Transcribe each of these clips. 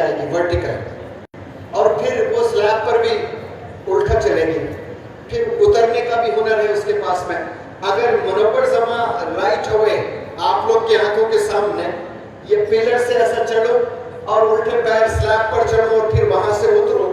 جائے گی ورٹیکل, اور پھر وہ سلیب پر بھی الٹا چلے گی, پھر اترنے کا بھی ہنر ہے اس کے پاس میں. اگر منور زمان رائٹ ہوئے آپ لوگ کی آنکھوں کے سامنے, یہ پیلر سے ایسا چڑھو اور الٹے پیر سلیب پر چڑھو اور پھر وہاں سے اترو,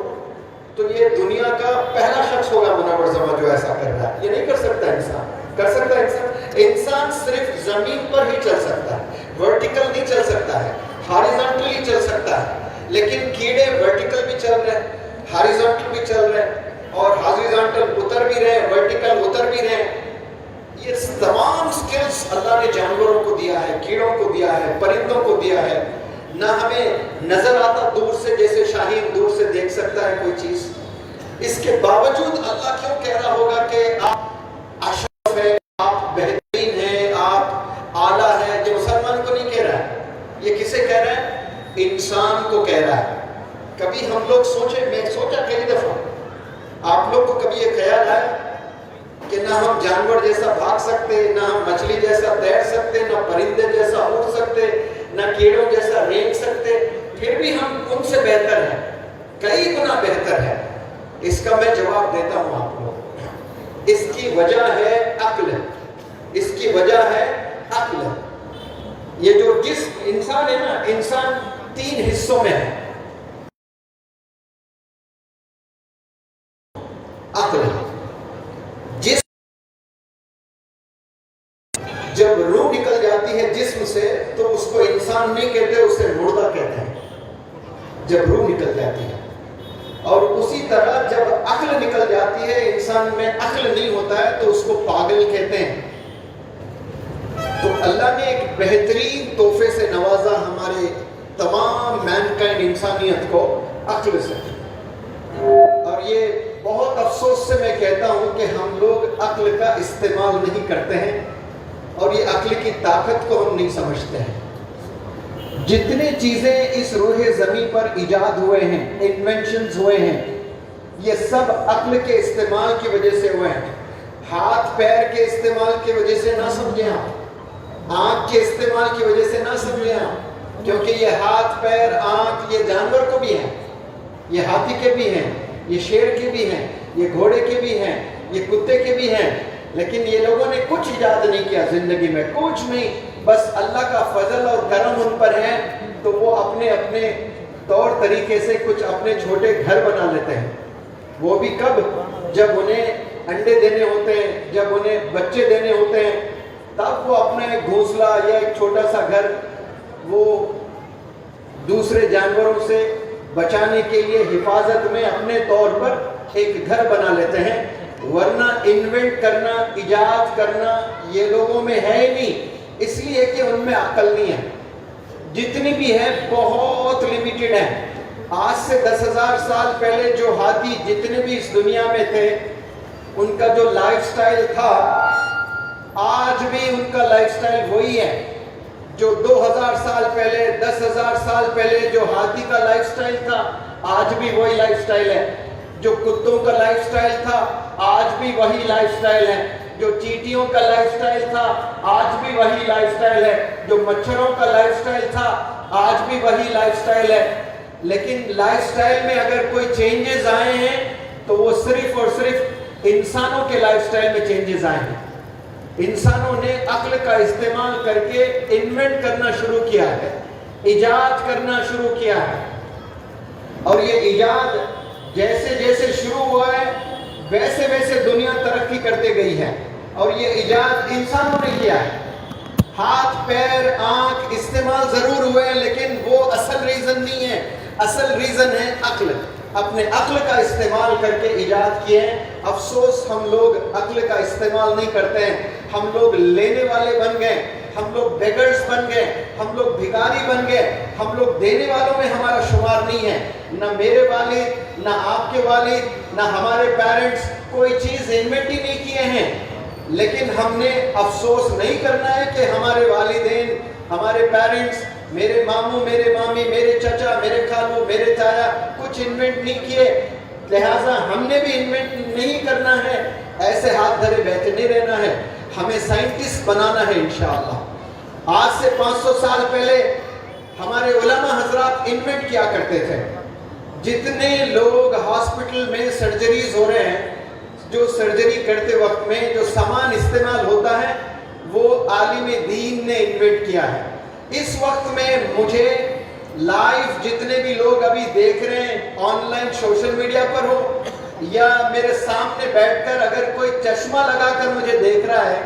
تو یہ دنیا کا پہلا شخص ہوگا منور زمان جو ایسا کر رہا ہے. یہ نہیں کر سکتا انسان. کر سکتا ہے انسان؟ انسان صرف زمین پر ہی چل سکتا ہے, ورٹیکل نہیں چل سکتا ہے, ہاریزونٹلی چل سکتا ہے. لیکن کیڑے ورٹیکل بھی چل رہے ہیں, ہاریزونٹل بھی چل رہے ہیں, اور ہاریزونٹل اتر بھی رہے ہیں, ورٹیکل اتر بھی رہے ہیں. یہ تمام سکلز اللہ نے جانوروں کو دیا ہے, کیڑوں کو دیا ہے, پرندوں کو دیا ہے. نہ ہمیں نظر آتا دور سے, جیسے شاہین دور سے دیکھ سکتا ہے کوئی چیز. اس کے باوجود اللہ کیوں کہہ رہا ہوگا کہ آپ اشرف ہے, آپ بہترین ہیں, آپ اعلیٰ ہیں؟ یہ مسلمان کو نہیں کہہ رہا ہے, یہ کسے کہہ رہا ہے؟ انسان کو کہہ رہا ہے. کبھی ہم لوگ سوچے, میں سوچا کئی دفعہ, آپ لوگ کو کبھی یہ خیال آیا کہ نہ ہم جانور جیسا بھاگ سکتے, نہ ہم مچھلی جیسا تیر سکتے, نہ پرندے جیسا اڑ سکتے, نہ کیڑوں جیسا رینگ سکتے, پھر بھی ہم ان سے بہتر ہیں, کئی گنا بہتر ہے. اس کا میں جواب دیتا ہوں آپ کو. اس کی وجہ ہے عقل, اس کی وجہ ہے عقل. یہ جو جسم انسان ہے نا, انسان 3 حصوں میں ہے. عقل, جسم, جب روح نکل جاتی ہے جسم سے تو اس کو انسان نہیں کہتے, اسے مردہ کہتے ہیں جب روح نکل جاتی ہے. اور اسی طرح جب عقل نکل جاتی ہے, انسان میں عقل نہیں ہوتا ہے, تو اس کو پاگل کہتے ہیں. تو اللہ نے ایک بہترین تحفے سے نوازا ہمارے تمام مینکائنڈ, انسانیت کو, عقل سے. اور یہ بہت افسوس سے میں کہتا ہوں کہ ہم لوگ عقل کا استعمال نہیں کرتے ہیں, اور یہ عقل کی طاقت کو ہم نہیں سمجھتے ہیں. جتنے چیزیں اس روح زمین پر ایجاد ہوئے ہیں, انوینشنز ہوئے ہیں, یہ سب عقل کے استعمال کی وجہ سے ہوئے ہیں. ہاتھ پیر کے استعمال کی وجہ سے نہ سمجھیں آپ, آنکھ کے استعمال کی وجہ سے نہ سمجھیں آپ, کیونکہ یہ ہاتھ پیر آنکھ یہ جانور کو بھی ہیں, یہ ہاتھی کے بھی ہیں, یہ شیر کے بھی ہیں, یہ گھوڑے کے بھی ہیں, یہ کتے کے بھی ہیں. لیکن یہ لوگوں نے کچھ ایجاد نہیں کیا زندگی میں, کچھ نہیں, بس اللہ کا فضل اور کرم ان پر ہے, تو وہ اپنے اپنے طور طریقے سے کچھ اپنے چھوٹے گھر بنا لیتے ہیں. وہ بھی کب؟ جب انہیں انڈے دینے ہوتے ہیں, جب انہیں بچے دینے ہوتے ہیں, تب وہ اپنا ایک گھونسلہ یا ایک چھوٹا سا گھر وہ دوسرے جانوروں سے بچانے کے لیے حفاظت میں اپنے طور پر ایک گھر بنا لیتے ہیں. ورنہ انوینٹ کرنا, ایجاد کرنا یہ لوگوں میں ہے ہی نہیں, اس لیے کہ ان میں عقل نہیں ہے. جتنی بھی ہے بہت لیمیٹڈ ہے. آج سے 10,000 سال پہلے جو ہاتھی جتنے بھی اس دنیا میں تھے, ان کا جو لائف سٹائل تھا, آج بھی ان کا لائف سٹائل وہی ہے جو 2000 سال پہلے, 10,000 سال پہلے جو ہاتھی کا لائف سٹائل تھا, آج بھی وہی لائف سٹائل ہے. جو کتوں کا لائف سٹائل تھا, آج بھی وہی لائف سٹائل ہے. جو چیٹیوں کا لائف سٹائل تھا, آج بھی وہی لائف سٹائل ہے. جو مچھروں کا لائف سٹائل تھا, آج بھی وہی لائف سٹائل ہے. لیکن لائف سٹائل میں اگر کوئی چینجز آئے ہیں تو وہ صرف اور صرف انسانوں کے لائف سٹائل میں چینجز آئے ہیں. انسانوں نے عقل کا استعمال کر کے انوینٹ کرنا شروع کیا ہے, ایجاد کرنا شروع کیا ہے. اور یہ ایجاد جیسے جیسے شروع ہوا ہے ویسے ویسے دنیا ترقی کرتے گئی ہے. اور یہ ایجاد انسانوں نے کیا ہے. ہاتھ پیر آنکھ استعمال ضرور ہوئے ہیں, لیکن وہ اصل ریزن نہیں ہے. اصل ریزن ہے عقل. اپنے عقل کا استعمال کر کے ایجاد کیے ہیں. افسوس ہم لوگ عقل کا استعمال نہیں کرتے ہیں. ہم لوگ لینے والے بن گئے, ہم لوگ بیگرز بن گئے, ہم لوگ بھکاری بن گئے. ہم لوگ دینے والوں میں ہمارا شمار نہیں ہے. نہ میرے والد, نہ آپ کے والد, نہ ہمارے پیرنٹس کوئی چیز انوینٹ ہی نہیں کیے ہیں. لیکن ہم نے افسوس نہیں کرنا ہے کہ ہمارے والدین, ہمارے پیرنٹس, میرے ماموں, میرے مامی, میرے چچا, میرے خالو, میرے تایا کچھ انوینٹ نہیں کیے, لہٰذا ہم نے بھی انوینٹ نہیں کرنا ہے. ایسے ہاتھ دھرے بیٹھے نہیں رہنا ہے. ہمیں سائنٹسٹ بنانا ہے انشاءاللہ. آج سے 500 سال پہلے ہمارے علماء حضرات انوینٹ کیا کرتے تھے. جتنے لوگ ہاسپٹل میں سرجریز ہو رہے ہیں, جو سرجری کرتے وقت میں جو سامان استعمال ہوتا ہے وہ عالم دین نے انوینٹ کیا ہے. اس وقت میں مجھے لائیو جتنے بھی لوگ ابھی دیکھ رہے ہیں, آن لائن سوشل میڈیا پر ہو یا میرے سامنے بیٹھ کر اگر کوئی چشمہ لگا کر مجھے دیکھ رہا ہے,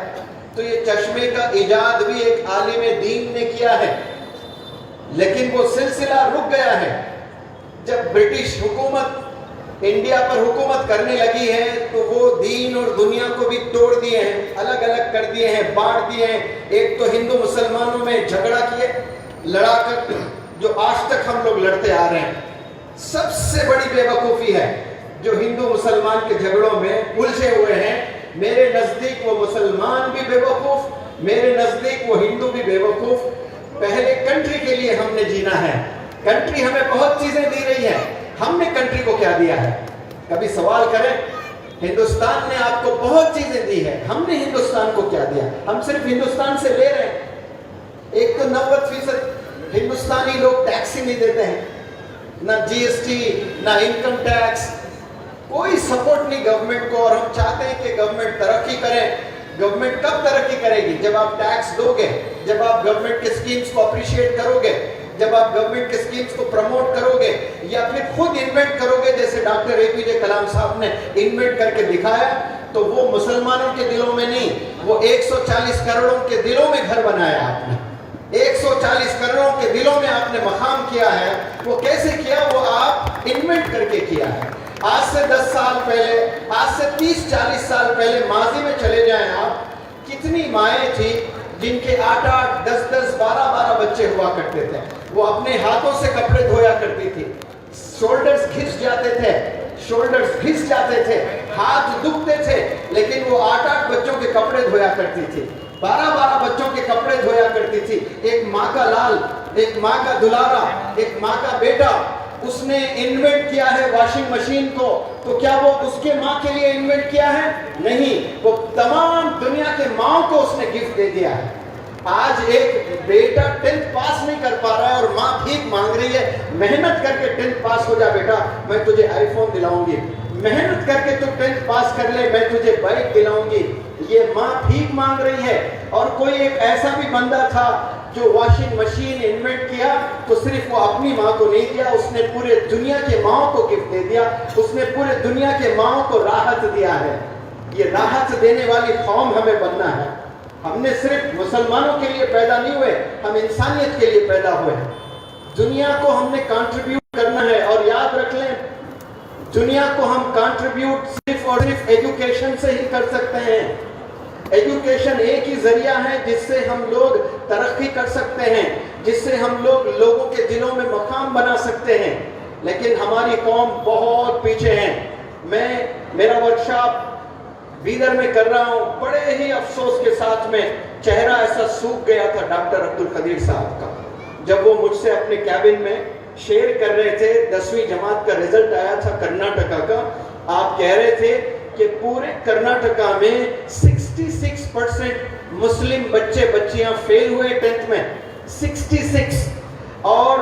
تو یہ چشمے کا ایجاد بھی ایک عالم دین نے کیا ہے. لیکن وہ سلسلہ رک گیا ہے. جب برٹش حکومت انڈیا پر حکومت کرنے لگی ہے تو وہ دین اور دنیا کو بھی توڑ دیے ہیں, الگ الگ کر دیے ہیں, بانٹ دیے ہیں. ایک تو ہندو مسلمانوں میں جھگڑا کیے, لڑا کر جو آج تک ہم لوگ لڑتے آ رہے ہیں. سب سے بڑی بے وقوفی ہے جو ہندو مسلمان کے جھگڑوں میں الجھے ہوئے ہیں. میرے نزدیک وہ مسلمان بھی بے وقوف, میرے نزدیک وہ ہندو بھی بے وقوف. پہلے کنٹری کے لیے ہم نے جینا ہے. کنٹری ہمیں بہت چیزیں دی رہی ہے, ہم نے کنٹری کو کیا دیا ہے؟ کبھی سوال کریں. ہندوستان نے آپ کو بہت چیزیں دی ہے, ہم نے ہندوستان کو کیا دیا؟ ہم صرف ہندوستان سے لے رہے ہیں. ایک تو 90% ہندوستانی لوگ ٹیکس ہی نہیں دیتے ہیں, نہ جی ایس ٹی نہ انکم ٹیکس, کوئی سپورٹ نہیں گورنمنٹ کو. اور ہم چاہتے ہیں کہ گورنمنٹ ترقی کرے. گورنمنٹ کب ترقی کرے گی؟ جب آپ ٹیکس دو گے, جب آپ گورنمنٹ کے اسکیمز کو اپریشیٹ کرو گے, جب آپ گورنمنٹ کے اسکیمز کو پروموٹ کرو گے, یا پھر خود انوینٹ کرو گے جیسے ڈاکٹر اے پی جے کلام صاحب نے انوینٹ کر کے دکھایا. تو وہ مسلمانوں کے دلوں میں نہیں, وہ 140 کروڑوں کے دلوں میں گھر بنایا آپ نے. 140 کروڑوں کے دلوں میں آپ نے مقام کیا ہے. وہ کیسے کیا؟ وہ آپ انوینٹ کر کے کیا ہے. آج سے 10 سال پہلے, آج سے 30-40 سال پہلے ماضی میں چلے جائیں آپ, کتنی مائیں تھی جن کے 8-8, 10-10, 12-12 بچے ہوا کرتے تھے. وہ اپنے ہاتھوں سے کپڑے دھویا کرتی تھی. شولڈرز گھس جاتے تھے, شولڈرز گھس جاتے تھے, ہاتھ دکھتے تھے, لیکن وہ 8-8 بچوں کے کپڑے دھویا کرتی تھی, 12-12 بچوں کے کپڑے دھویا کرتی تھی. ایک ماں کا لال, ایک ماں کا دلارا, ایک ماں کا بیٹا. اس نے انوینٹ کیا ہے واشنگ مشین کو, تو کیا وہ اس کے ماں کے لیے انوینٹ کیا ہے؟ نہیں, وہ تمام دنیا کے ماں کو اس نے گفٹ دے دیا ہے. آج ایک بیٹا 10th پاس نہیں کر پا رہا ہے اور ماں بھیک مانگ رہی ہے, محنت کر کے 10th پاس ہو جا بیٹا, میں تجھے آئی فون دلاؤں گی. محنت کر کے تو 10th پاس کر لے, میں تجھے بائک دلاؤں گی. یہ ماں بھیک مانگ رہی ہے. اور کوئی ایک ایسا بھی بندہ تھا جو واشنگ مشین انوینٹ کیا, تو صرف وہ اپنی ماں کو نہیں دیا, اس نے پورے دنیا کے ماں کو گفٹ دے دیا. اس نے پورے دنیا کے ماں کو راحت دیا ہے. یہ راحت دینے والی قوم ہمیں بننا ہے. ہم نے صرف مسلمانوں کے لیے پیدا نہیں ہوئے, ہم انسانیت کے لیے پیدا ہوئے ہیں. دنیا کو ہم نے کنٹریبیوٹ کرنا ہے. اور یاد رکھ لیں, دنیا کو ہم کنٹریبیوٹ صرف اور صرف ایجوکیشن سے ہی کر سکتے ہیں. ایجوکیشن ایک ہی ذریعہ ہے جس سے ہم لوگ ترقی کر سکتے ہیں, جس سے ہم لوگ لوگوں کے دلوں میں مقام بنا سکتے ہیں. لیکن ہماری قوم بہت پیچھے ہے. میرا ورکشاپ بیدر میں کر رہا ہوں, بڑے ہی افسوس کے ساتھ میں چہرہ ایسا سوکھ گیا تھا ڈاکٹر عبد القدیر صاحب کا, جب وہ مجھ سے اپنے کیبن میں شیئر کر رہے تھے. 10ویں جماعت کا رزلٹ آیا تھا کرناٹکا کا. آپ کہہ رہے تھے کہ پورے کرناٹکا میں 66% مسلم بچے بچیاں فیل ہوئے 10th میں. 66. اور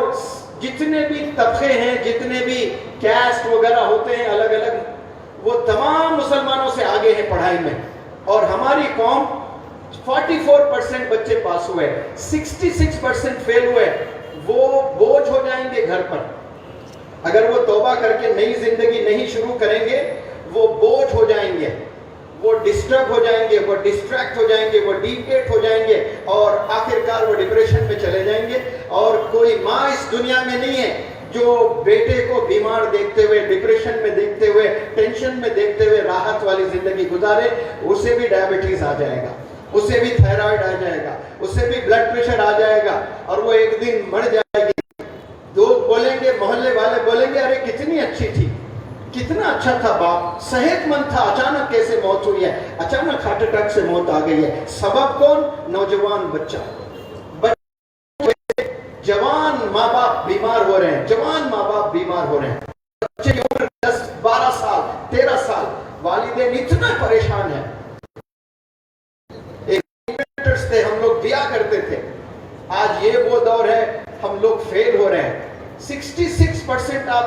جتنے بھی طبقے ہیں, جتنے بھی کیسٹ وغیرہ ہوتے ہیں الگ الگ, وہ تمام مسلمانوں سے آگے ہیں پڑھائی میں. اور ہماری قوم 44% بچے پاس ہوئے, 66% فیل ہوئے. وہ بوجھ ہو جائیں گے گھر پر. اگر وہ توبہ کر کے نئی زندگی نہیں شروع کریں گے, وہ بوجھ ہو جائیں گے, وہ ڈسٹرب ہو جائیں گے, وہ ڈسٹریکٹ ہو جائیں گے, وہ ڈیپیٹ ہو جائیں گے, اور آخرکار وہ ڈپریشن میں چلے جائیں گے. اور کوئی ماں اس دنیا میں نہیں ہے جو بیٹے کو بیمار دیکھتے ہوئے, ڈپریشن میں دیکھتے ہوئے, ٹینشن میں دیکھتے ہوئے راحت والی زندگی گزارے. اسے بھی ڈائبٹیز آ جائے گا, اسے بھی تھائرائیڈ آ جائے گا, اسے بھی بلڈ پریشر آ جائے گا, اور وہ ایک دن مر جائے گی. لوگ بولیں گے, محلے والے بولیں گے, ارے کتنی اچھی تھی, کتنا اچھا تھا باپ, صحت مند تھا, اچانک کیسے موت ہوئی ہے, اچانک ہارٹ اٹیک سے موت آ گئی ہے. سبب کون؟ نوجوان بچہ. جوان ماں باپ بیمار ہو رہے ہیں, جوان ماں باپ بیمار ہو رہے ہیں. بچے کی عمر 10, 12 سال, 13 سال, والدین اتنا پریشان ہیں. ایک تھے, ہم لوگ دیا کرتے تھے. آج یہ وہ دور ہے, ہم لوگ 20% آپ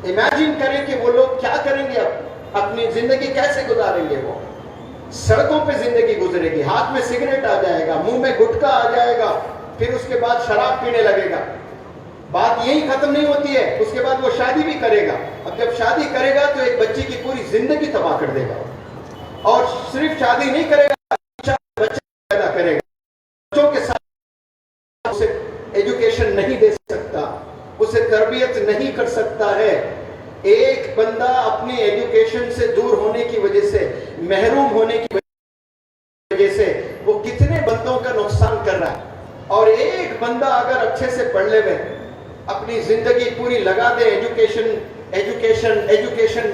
امیجن کریں کہ وہ لوگ کیا کریں گے، اب اپنی زندگی کیسے گزاریں گے، وہ سڑکوں پہ زندگی گزرے گی، ہاتھ میں سگریٹ آ جائے گا، منہ میں گٹکا آ جائے گا، پھر اس کے بعد شراب پینے لگے گا. بات یہی ختم نہیں ہوتی ہے، اس کے بعد وہ شادی بھی کرے گا. اب جب شادی کرے گا تو ایک بچے کی پوری زندگی تباہ کر دے گا. اور صرف شادی نہیں کرے گا، بچے پیدا کرے گا، بچوں کے ساتھ اسے ایجوکیشن نہیں دے سکتا، اسے تربیت نہیں کر سکتا ہے. ایک بندہ اپنی ایجوکیشن سے دور ہونے کی وجہ سے، محروم ہونے کی وجہ سے وہ کتنے بندوں کا نقصان کر رہا ہے. اور ایک بندہ اگر اچھے سے پڑھ لے ہوئے اپنی زندگی پوری لگا دے ایجوکیشن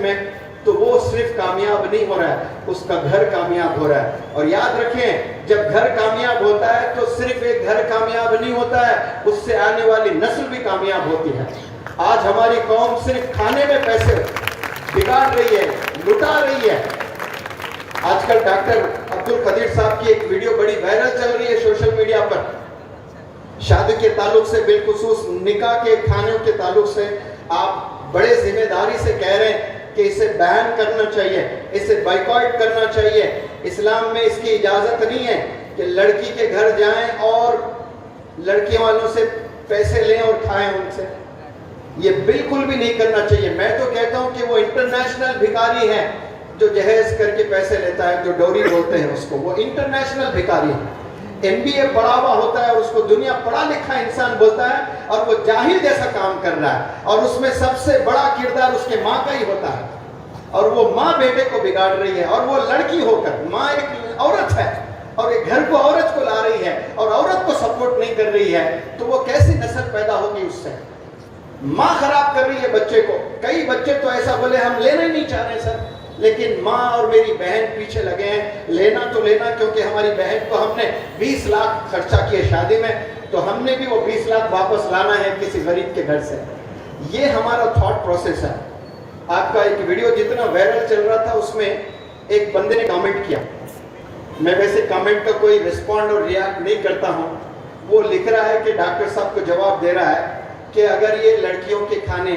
میں، تو وہ صرف کامیاب نہیں ہو رہا ہے، اس کا گھر کامیاب ہو رہا ہے. اور یاد رکھیں، جب گھر کامیاب ہوتا ہے تو صرف ایک گھر کامیاب نہیں ہوتا ہے، اس سے آنے والی نسل بھی کامیاب ہوتی ہے. آج ہماری قوم صرف کھانے میں پیسے بگاڑ رہی ہے، لٹا رہی ہے. آج کل ڈاکٹر عبد القدیر صاحب کی ایک ویڈیو بڑی وائرل چل رہی ہے سوشل میڈیا پر. شادی کے تعلق سے، بالخصوص نکاح کے کھانوں کے تعلق سے آپ بڑے ذمہ داری سے کہہ رہے ہیں کہ اسے بین کرنا چاہیے، اسے بائیکاٹ کرنا چاہیے. اسلام میں اس کی اجازت نہیں ہے کہ لڑکی کے گھر جائیں اور لڑکیوں والوں سے پیسے لیں اور کھائیں ان سے. یہ بالکل بھی نہیں کرنا چاہیے. میں تو کہتا ہوں کہ وہ انٹرنیشنل بھکاری ہے جو جہیز کر کے پیسے لیتا ہے، جو ڈوری بولتے ہیں اس کو، وہ انٹرنیشنل بھکاری ہے. MBA پڑھا ہوا ہوتا ہے اور اس کو دنیا پڑھا لکھا انسان بولتا ہے، اور وہ جاہل جیسا کام کر رہا ہے. اور اس میں سب سے بڑا کردار اس کے ماں کا ہی ہوتا ہے، اور وہ ماں بیٹے کو بگاڑ رہی ہے. اور وہ لڑکی ہو کر، ماں ایک عورت ہے اور ایک گھر کو عورت کو لا رہی ہے اور عورت کو سپورٹ نہیں کر رہی ہے، تو وہ کیسی نسل پیدا ہوگی اس سے؟ ماں خراب کر رہی ہے بچے کو. کئی بچے تو ایسا بولے ہم لینا ہی نہیں چاہ رہے سر، لیکن ماں اور میری بہن پیچھے لگے ہیں لینا تو لینا، کیونکہ ہماری بہن کو ہم نے 20 لاکھ خرچہ کیے شادی میں، تو ہم نے بھی وہ 20 لاکھ واپس لانا ہے کسی غریب کے گھر سے. یہ ہمارا تھاٹ پروسیس ہے. آپ کا ایک ویڈیو جتنا وائرل چل رہا تھا اس میں ایک بندے نے کامنٹ کیا. میں ویسے کامنٹ کا کوئی رسپونڈ اور ریاکٹ نہیں کرتا ہوں. وہ لکھ رہا ہے کہ ڈاکٹر صاحب کو جواب دے رہا ہے کہ اگر یہ لڑکیوں کے کھانے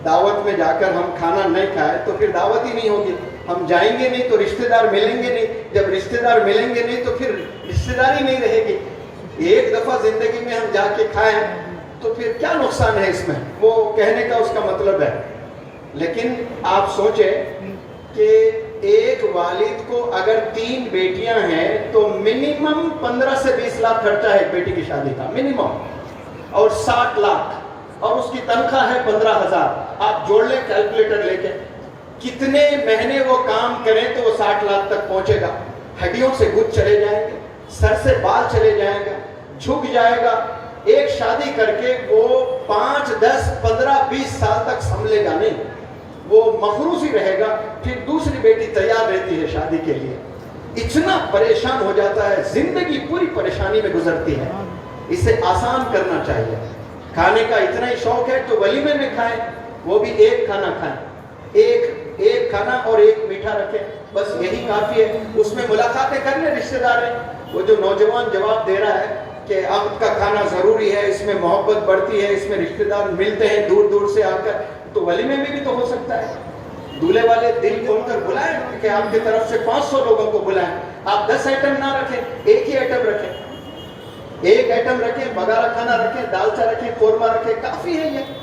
دعوت میں جا کر ہم کھانا نہیں کھائے تو پھر دعوت ہی نہیں ہوگی. ہم جائیں گے نہیں تو رشتہ دار ملیں گے نہیں، جب رشتہ دار ملیں گے نہیں تو پھر رشتہ داری نہیں رہے گی. ایک دفعہ زندگی میں ہم جا کے کھائیں تو پھر کیا نقصان ہے اس میں؟ وہ کہنے کا اس کا مطلب ہے. لیکن آپ سوچیں کہ ایک والد کو اگر 3 بیٹیاں ہیں تو منیمم 15 سے 20 لاکھ خرچہ ہے ایک بیٹی کی شادی کا منیمم، اور 60 لاکھ، اور اس کی تنخواہ ہے 15,000. آپ جوڑ لیں کیلکولیٹر لے کے، کتنے مہینے وہ کام کریں تو وہ 60 لاکھ تک پہنچے گا. ہڈیوں سے گچ چلے جائیں گے، سر سے بال چلے جائیں گا، جھک جائے گا. ایک شادی کر کے وہ 5 10 15 20 سال تک سنبھلے گا نہیں، وہ مخروص ہی رہے گا. پھر دوسری بیٹی تیار رہتی ہے شادی کے لیے. اتنا پریشان ہو جاتا ہے، زندگی پوری پریشانی میں گزرتی ہے. اسے آسان کرنا چاہیے. کھانے کا اتنا ہی شوق ہے تو ولیمے میں کھائیں، وہ بھی ایک کھانا کھائیں، ایک کھانا اور ایک میٹھا رکھیں، بس یہی کافی ہے. اس میں ملاقاتیں کر لیں رشتہ دار ہیں. وہ جو نوجوان جواب دے رہا ہے کہ عقد کا کھانا ضروری ہے، اس میں محبت بڑھتی ہے، اس میں رشتہ دار ملتے ہیں دور دور سے آ کر، تو ولیمے میں بھی تو ہو سکتا ہے. دولہے والے دل کھول کر بلائیں کہ آپ کی طرف سے 500 لوگوں کو بلائیں. آپ 10 آئٹم نہ رکھیں، ایک ہی آئٹم رکھیں. ایک آئٹم رکھیں، بگارا کھانا رکھیں، دالچا رکھیں، قورمہ رکھیں، کافی ہے یہ.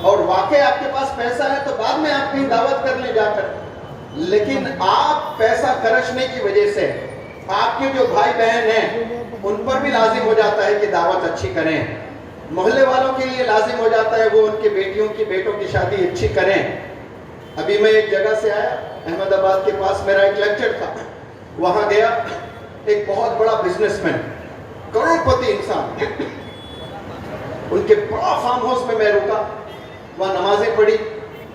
اور واقعی آپ کے پاس پیسہ ہے تو بعد میں آپ کہیں دعوت کر لیں جا کر. لیکن آپ پیسہ خرچنے کی وجہ سے آپ کے جو بھائی بہن ہیں ان پر بھی لازم ہو جاتا ہے کہ دعوت اچھی کریں. محلے والوں کے لیے لازم ہو جاتا ہے وہ ان کے بیٹیوں کی بیٹوں کی شادی اچھی کریں. ابھی میں ایک جگہ سے آیا، احمد آباد کے پاس میرا ایک لیکچر تھا. وہاں گیا، ایک بہت بڑا بزنس مین، کروڑ پتی انسان، ان کے بڑا فارم ہاؤس میں میں رکا، وہاں نمازیں پڑھی.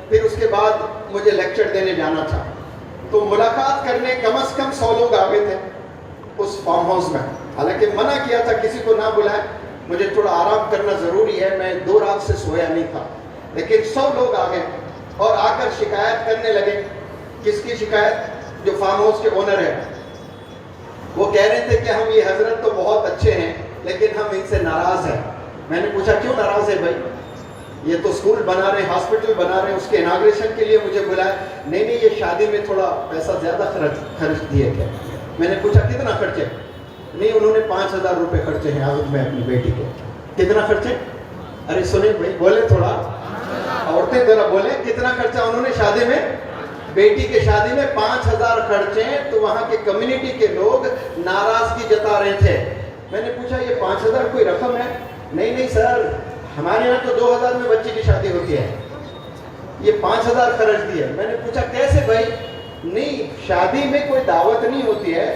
پھر اس کے بعد مجھے لیکچر دینے جانا تھا. تو ملاقات کرنے کم از کم 100 لوگ آ گئے تھے اس فارم ہاؤس میں. حالانکہ منع کیا تھا کسی کو نہ بلائیں، مجھے تھوڑا آرام کرنا ضروری ہے، میں 2 رات سے سویا نہیں تھا. لیکن 100 لوگ آ گئے اور آ کر شکایت کرنے لگے. کس کی شکایت؟ جو فارم ہاؤس کے اونر ہے. وہ کہہ رہے تھے کہ ہم یہ حضرت تو بہت اچھے ہیں لیکن ہم ان سے ناراض ہیں. میں نے پوچھا کیوں ناراض ہے بھائی؟ یہ تو اسکول بنا رہے ہیں, ہاسپٹل بنا رہے ہیں, اس کے اناگریشن کے لیے مجھے بلایا. نہیں نہیں, یہ شادی میں تھوڑا پیسہ زیادہ خرچ دیے تھے. میں نے پوچھا کتنا خرچے؟ نہیں, انہوں نے 5,000 روپے خرچے ہیں آج میں اپنی بیٹی کے. کتنا خرچے؟ ارے سنیں بھائی, بولے تھوڑا, عورتیں ذرا بولیں کتنا خرچہ انہوں نے شادی میں, بیٹی کے شادی میں 5,000 خرچے. تو وہاں کے کمیونٹی کے لوگ ناراضگی جتا رہے تھے. میں نے پوچھا یہ 5,000 کوئی رقم ہے؟ نہیں سر, ہمارے یہاں تو 2,000 میں بچے کی شادی ہوتی ہے, یہ 5,000 خرچ دیے. میں نے پوچھا کیسے بھائی؟ نہیں, شادی میں کوئی دعوت نہیں ہوتی ہے,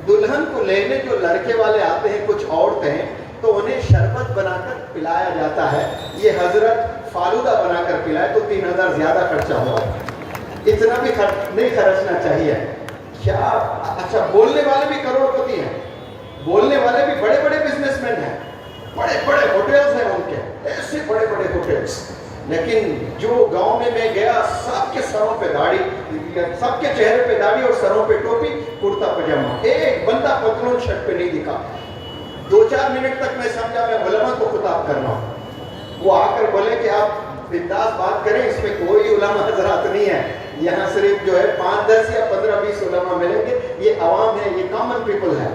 دلہن کو لینے جو لڑکے والے آتے ہیں کچھ عورتیں, تو انہیں شربت بنا کر پلایا جاتا ہے. یہ حضرت فالودہ بنا کر پلائے تو 3,000 زیادہ خرچہ ہوا. اتنا بھی نہیں خرچنا چاہیے کیا؟ اچھا, بولنے والے بھی کروڑ پتی ہیں, بولنے والے بھی بڑے بڑے بزنس مین ہیں, بڑے بڑے ہوٹلز ہیں ان کے, ایسے بڑے بڑے ہوٹلز. لیکن جو گاؤں میں گیا, سب کے سروں پہ داڑھی, سب کے چہرے پہ داڑھی اور سروں پہ ٹوپی, کرتا پجامہ, ایک بندہ پتلون شرٹ پہ نہیں دکھا. 2-4 منٹ تک میں سمجھا میں علماء کو خطاب کر رہا ہوں. وہ آ کر بولے کہ آپ بنداس بات کریں, اس میں کوئی علماء حضرات نہیں ہے, یہاں صرف جو ہے 5-10 یا 15-20 علماء ملیں گے, یہ عوام ہے, یہ کامن پیپل ہے.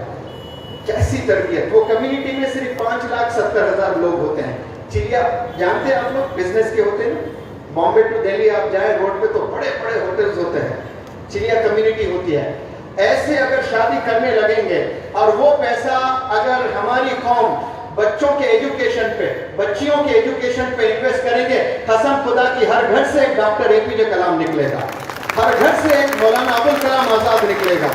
کیسی تربیت! وہ کمیونٹی میں صرف 5,70,000 لوگ ہوتے ہیں. چڑیا جانتے ہیں آپ لوگ, بزنس کے ہوتے ہیں. بامبے ٹو دہلی آپ جائیں روڈ پہ تو بڑے بڑے ہوٹلز ہوتے ہیں, چڑیا کمیونٹی ہوتی ہے. ایسے اگر شادی کرنے لگیں گے اور وہ پیسہ اگر ہماری قوم بچوں کے ایجوکیشن پہ, بچیوں کے ایجوکیشن پہ انویسٹ کریں گے, قسم خدا کی ہر گھر سے ایک ڈاکٹر APJ کلام نکلے گا, ہر گھر سے ایک مولانا ابوالکلام آزاد نکلے گا.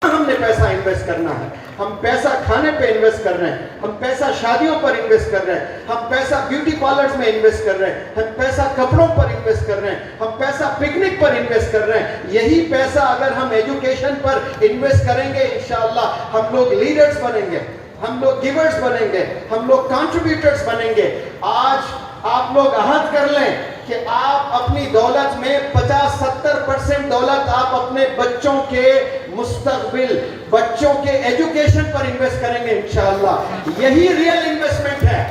ہم نے پیسہ انویسٹ کرنا ہے, ہم پیسہ کھانے پہ انویسٹ کر رہے ہیں, ہم پیسہ شادیوں پر انویسٹ کر رہے ہیں, ہم پیسہ بیوٹی پارلرز میں انویسٹ کر رہے ہیں, ہم پیسہ کپڑوں پر انویسٹ کر رہے ہیں, ہم پیسہ پکنک پر انویسٹ کر رہے ہیں. یہی پیسہ اگر ہم ایجوکیشن پر انویسٹ کریں گے, انشاءاللہ ہم لوگ لیڈرز بنیں گے, ہم لوگ گیورز بنیں گے, ہم لوگ کنٹریبیوٹرز بنیں گے. آج آپ لوگ عہد کر لیں کہ آپ اپنی دولت میں 50-70% دولت آپ اپنے بچوں کے مستقبل, بچوں کے ایجوکیشن پر انویسٹ کریں گے انشاءاللہ. یہی ریئل انویسٹمنٹ ہے,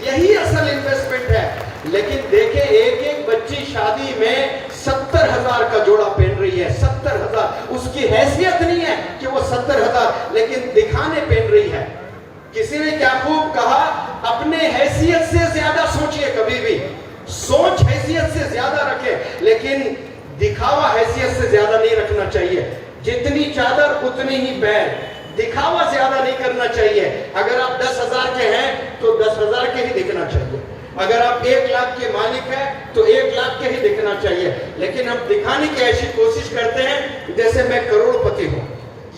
یہی اصل انویسٹمنٹ ہے. لیکن دیکھیں, ایک ایک بچی شادی میں 70,000 کا جوڑا پہن رہی ہے, 70,000. اس کی حیثیت نہیں ہے کہ وہ 70,000, لیکن دکھانے پہن رہی ہے. کسی نے کیا خوب کہا, اپنے حیثیت سے زیادہ سوچئے, کبھی بھی سوچ حیثیت سے زیادہ رکھے, لیکن دکھاوا حیثیت سے زیادہ نہیں رکھنا چاہیے. جتنی چادر اتنی ہی پیر, دکھاوا زیادہ نہیں کرنا چاہیے. اگر آپ 10,000 کے ہیں تو 10,000 کے ہی دکھنا چاہیے, اگر آپ 1 لاکھ کے مالک ہیں تو 1 لاکھ کے ہی دکھنا چاہیے. لیکن ہم دکھانے کی ایسی کوشش کرتے ہیں جیسے میں کروڑ پتی ہوں.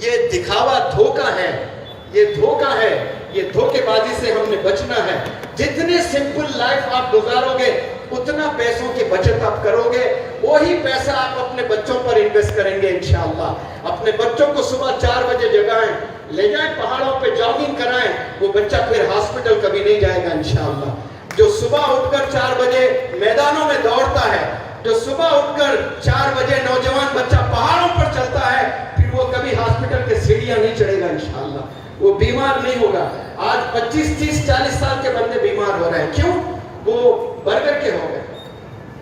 یہ دکھاوا دھوکہ ہے, یہ دھوکہ ہے, یہ دھوکے بازی سے ہم نے بچنا ہے. جتنے سمپل لائف آپ گزارو گے اتنا پیسوں کی بچت آپ کرو گے, وہی پیسہ آپ اپنے بچوں پر انویسٹ کریں گے انشاءاللہ. اپنے بچوں کو صبح 4 بجے جگائیں, لے جائیں پہاڑوں پہ جاگنگ کرائیں, وہ بچہ پھر ہاسپٹل کبھی نہیں جائے گا انشاءاللہ. جو صبح اٹھ کر 4 بجے میدانوں میں دوڑتا ہے, جو صبح اٹھ کر 4 بجے نوجوان بچہ پہاڑوں پر چلتا ہے, پھر وہ کبھی ہاسپٹل کے سیڑھیاں نہیں چڑھے گا انشاءاللہ, وہ بیمار نہیں ہوگا. آج 25, 30, 40 سال کے بندے بیمار ہو رہے ہیں. کیوں؟ وہ برگر کے ہو گئے,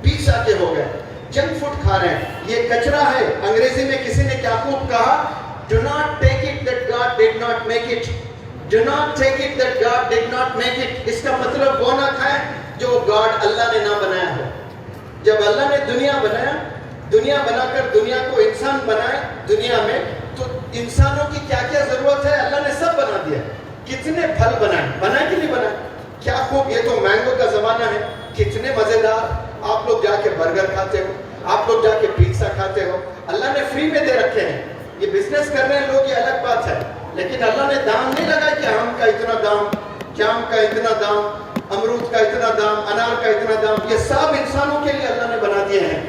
پیزا کے ہو گئے, جنک فوڈ کھا رہے ہیں. یہ کچرا ہے. انگریزی میں کسی نے کیا خوب کہا, do not take it that God did not make it, do not take it that God did not make it. اس کا مطلب وہ نہ کھائیں جو گاڈ اللہ نے نہ بنایا ہو. جب اللہ نے دنیا بنایا, دنیا بنا کر دنیا کو انسان بنائے دنیا میں, تو انسانوں کی کیا کیا ضرورت ہے اللہ نے سب بنا دیا. کتنے پھل بنائے کہ نہیں بنائے؟ کیا خوب, یہ تو مینگو کا زمانہ ہے, کتنے مزیدار. آپ لوگ جا کے برگر کھاتے ہو, آپ لوگ جا کے پیزا کھاتے ہو, اللہ نے فری میں دے رکھے ہیں. یہ بزنس کر رہے ہیں لوگ, یہ الگ بات ہے, لیکن اللہ نے دام نہیں لگا کہ آم کا اتنا دام, جام کا اتنا دام, امرود کا اتنا دام, انار کا اتنا دام. یہ سب انسانوں کے لیے اللہ نے بنا دیے ہیں.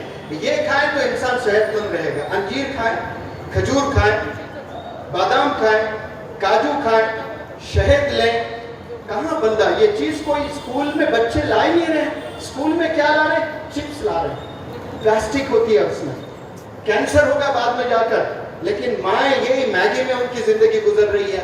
یہ کھائیں تو انسان صحت مند رہے گا. انجیر کھائیں, کھجور کھائیں, بادام کھائیں, کاجو کھائیں, شہد لیں. کہاں بندہ یہ چیز کوئی اسکول میں بچے لا ہی نہیں رہے. اسکول میں کیا لا رہے؟ چپس لا رہے, پلاسٹک ہوتی ہے اس میں, کینسر ہوگا بعد میں جا کر. لیکن مائیں یہی میگی میں ان کی زندگی گزر رہی ہے.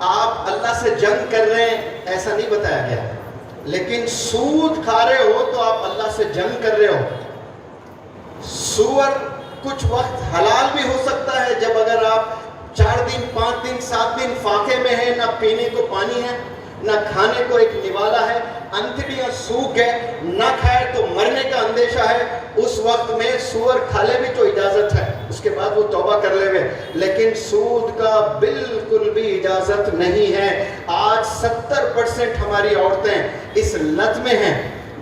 آپ اللہ سے جنگ کر رہے ہیں ایسا نہیں بتایا گیا، لیکن سود کھا رہے ہو تو آپ اللہ سے جنگ کر رہے ہو۔ سور کچھ وقت حلال بھی ہو سکتا ہے، جب اگر آپ 4 دن 5 دن 7 دن فاقے میں ہیں، نہ پینے کو پانی ہے نہ کھانے کو ایک نوالا ہے، انتڑیاں سوکھ گئے، نہ کھائے تو مرنے کا اندیشہ ہے، اس وقت میں سور کھا لے بھی تو اجازت ہے، اس کے بعد وہ توبہ کر لے گئے، لیکن سود کا بالکل بھی اجازت نہیں ہے۔ آج 70% ہماری عورتیں اس لت میں ہیں،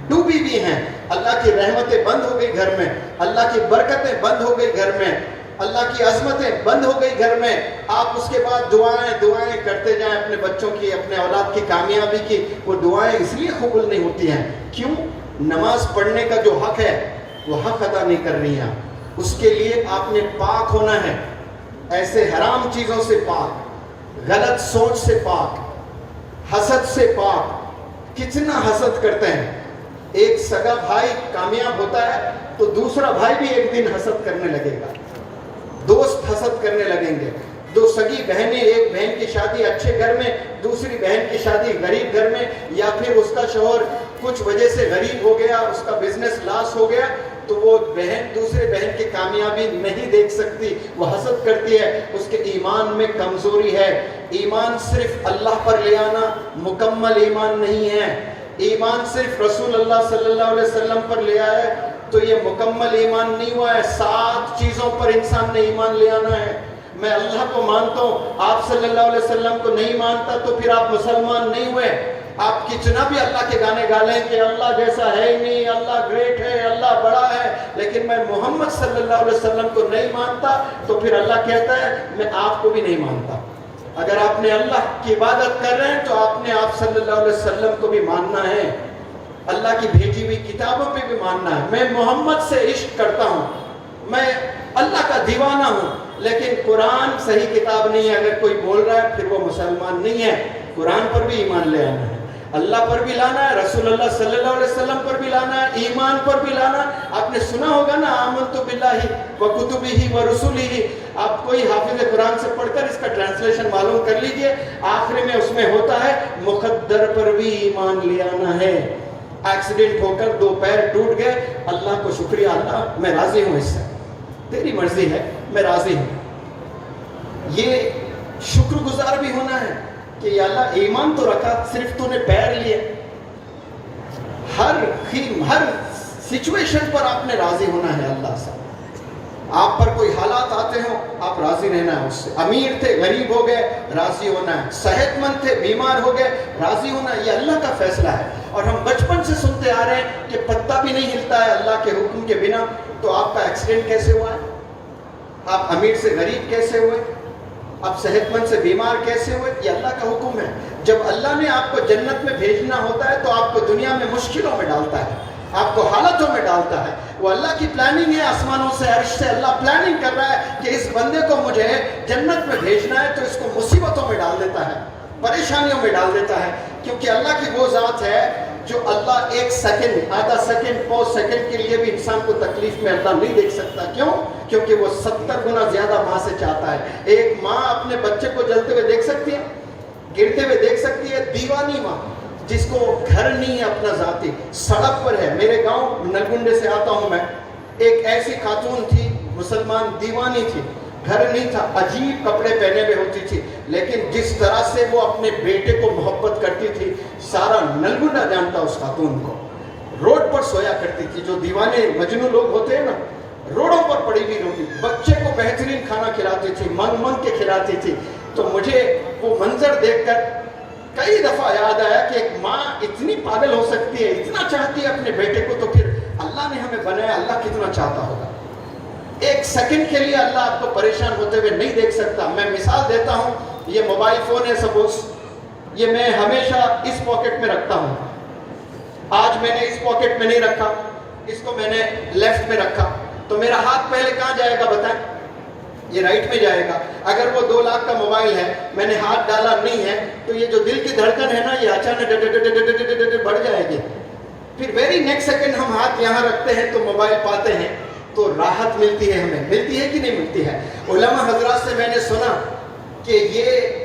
ڈوبی بھی ہیں۔ اللہ کی رحمتیں بند ہو گئی گھر میں، اللہ کی برکتیں بند ہو گئی گھر میں، اللہ کی عظمتیں بند ہو گئی گھر میں۔ آپ اس کے بعد دعائیں کرتے جائیں اپنے بچوں کی، اپنے اولاد کی کامیابی کی، وہ دعائیں اس لیے قبول نہیں ہوتی ہیں، کیوں؟ نماز پڑھنے کا جو حق ہے وہ حق ادا نہیں کر رہی ہیں۔ اس کے لیے آپ نے پاک ہونا ہے، ایسے حرام چیزوں سے پاک، غلط سوچ سے پاک، حسد سے پاک۔ کتنا حسد کرتے ہیں، ایک سگا بھائی کامیاب ہوتا ہے تو دوسرا بھائی بھی ایک دن حسد کرنے لگے گا، دوست حسد کرنے لگیں گے۔ دو سگی بہنیں، ایک بہن کی شادی اچھے گھر میں، دوسری بہن کی شادی غریب گھر میں، یا پھر اس کا شوہر کچھ وجہ سے غریب ہو گیا، اس کا بزنس لاس ہو گیا، تو وہ بہن دوسرے بہن کی کامیابی نہیں دیکھ سکتی، وہ حسد کرتی ہے، اس کے ایمان میں کمزوری ہے۔ ایمان صرف اللہ پر لے آنا مکمل ایمان نہیں ہے، ایمان صرف رسول اللہ صلی اللہ علیہ وسلم پر لے آئے تو یہ مکمل ایمان نہیں ہوا ہے۔ 7 چیزوں پر انسان نے ایمان لے آنا ہے۔ میں اللہ کو مانتا ہوں، آپ صلی اللہ علیہ وسلم کو نہیں مانتا تو پھر آپ مسلمان نہیں ہوئے۔ آپ کتنا بھی اللہ کے گانے گا لیں کہ اللہ جیسا ہے ہی نہیں، اللہ گریٹ ہے، اللہ بڑا ہے، لیکن میں محمد صلی اللہ علیہ وسلم کو نہیں مانتا تو پھر اللہ کہتا ہے میں آپ کو بھی نہیں مانتا۔ اگر آپ نے اللہ کی عبادت کر رہے ہیں تو آپ نے آپ صلی اللہ علیہ وسلم کو بھی ماننا ہے، اللہ کی بھیجی ہوئی کتابوں پہ بھی ماننا ہے۔ میں محمد سے عشق کرتا ہوں، میں اللہ کا دیوانہ ہوں، لیکن قرآن صحیح کتاب نہیں ہے۔ اگر کوئی بول رہا ہے پھر وہ مسلمان نہیں ہے۔ قرآن پر بھی ایمان لے آنا ہے، اللہ پر بھی لانا ہے، رسول اللہ صلی اللہ علیہ وسلم پر بھی لانا ہے، ایمان پر بھی لانا ہے۔ آپ نے سنا ہوگا نا آمنت باللہ وکتبہ ورسلہ، آپ کوئی حافظ قرآن سے پڑھ کر اس کا ٹرانسلیشن معلوم کر لیجئے، آخری میں اس میں ہوتا ہے مقدر پر بھی ایمان لے آنا ہے۔ ایکسیڈنٹ ہو کر 2 پیر ٹوٹ گئے، اللہ کو شکریہ، اللہ میں راضی ہوں، اس سے تیری مرضی ہے، میں راضی ہوں۔ یہ شکر گزار بھی ہونا ہے کہ یا اللہ ایمان تو رکھا، صرف تو نے پیر لیے۔ ہر سچویشن پر آپ نے راضی ہونا ہے اللہ سے۔ آپ پر کوئی حالات آتے ہوں آپ راضی رہنا ہے اس سے۔ امیر تھے غریب ہو گئے راضی ہونا ہے، صحت مند تھے بیمار ہو گئے راضی ہونا ہے، یہ اللہ کا فیصلہ ہے۔ اور ہم بچپن سے سنتے آ رہے ہیں کہ پتا بھی نہیں ہلتا ہے اللہ کے حکم کے بنا۔ تو آپ کا ایکسیڈنٹ کیسے ہوا ہے؟ آپ امیر سے غریب کیسے ہوئے؟ آپ صحت مند سے بیمار کیسے ہوئے؟ یہ اللہ کا حکم ہے۔ جب اللہ نے آپ کو جنت میں بھیجنا ہوتا ہے تو آپ کو دنیا میں مشکلوں میں ڈالتا ہے، آپ کو حالتوں میں ڈالتا ہے۔ وہ اللہ کی پلاننگ ہے، آسمانوں سے عرش سے اللہ پلاننگ کر رہا ہے کہ اس بندے کو مجھے جنت میں بھیجنا ہے، تو اس کو مصیبتوں میں ڈال دیتا ہے، پریشانیوں میں ڈال دیتا ہے، کیونکہ اللہ کی وہ ذات ہے جو اللہ 1 سیکنڈ، آدھا سیکنڈ، 5 سیکنڈ کے لیے بھی انسان کو تکلیف میں اللہ نہیں دیکھ سکتا۔ کیوں؟ کیونکہ وہ 70 گنا زیادہ ماں سے چاہتا ہے۔ ایک ماں اپنے بچے کو جلتے ہوئے دیکھ سکتی ہے، گرتے ہوئے دیکھ سکتی ہے؟ دیوانی ماں جس کو گھر نہیں ہے اپنا ذاتی، سڑک پر ہے۔ میرے گاؤں نلگنڈے سے آتا ہوں میں، ایک ایسی خاتون تھی مسلمان، دیوانی تھی، گھر نہیں تھا، عجیب کپڑے پہنے ہوئے ہوتی تھی، لیکن جس طرح سے وہ اپنے بیٹے کو محبت کرتی تھی سارا نلگنڈا جانتا اس خاتون کو۔ روڈ پر سویا کرتی تھی، جو دیوانے مجنون لوگ ہوتے ہیں نا، روڈوں پر پڑی ہوئی ہوتی، بچے کو بہترین کھانا کھلاتی تھی، منگ کے کھلاتی تھی۔ تو مجھے وہ منظر دیکھ کر کئی دفعہ یاد آیا کہ ایک ماں اتنی پاگل ہو سکتی ہے، اتنا چاہتی ہے اپنے بیٹے کو، تو پھر اللہ نے ہمیں بنایا، اللہ کتنا چاہتا ہوگا۔ 1 سیکنڈ کے لیے اللہ آپ کو پریشان ہوتے ہوئے نہیں دیکھ سکتا۔ میں مثال دیتا ہوں، یہ موبائل فون ہے سپوز، یہ میں ہمیشہ اس پاکٹ میں رکھتا ہوں، آج میں نے اس پاکٹ میں نہیں رکھا، اس کو میں نے لیفٹ میں رکھا، تو میرا ہاتھ پہلے کہاں جائے گا بتائیں؟ یہ رائٹ میں جائے گا۔ اگر وہ 2 لاکھ کا موبائل ہے، میں نے ہاتھ ڈالا نہیں ہے، تو یہ جو دل کی دھڑکن ہے نا، یہ اچانک بڑھ جائے گی۔ پھر ویری نیکسٹ سیکنڈ ہم ہاتھ یہاں رکھتے ہیں تو موبائل پاتے ہیں، تو راحت ملتی ہے، ہمیں ملتی ہے کہ نہیں ملتی ہے؟ علماء حضرات سے میں نے سنا کہ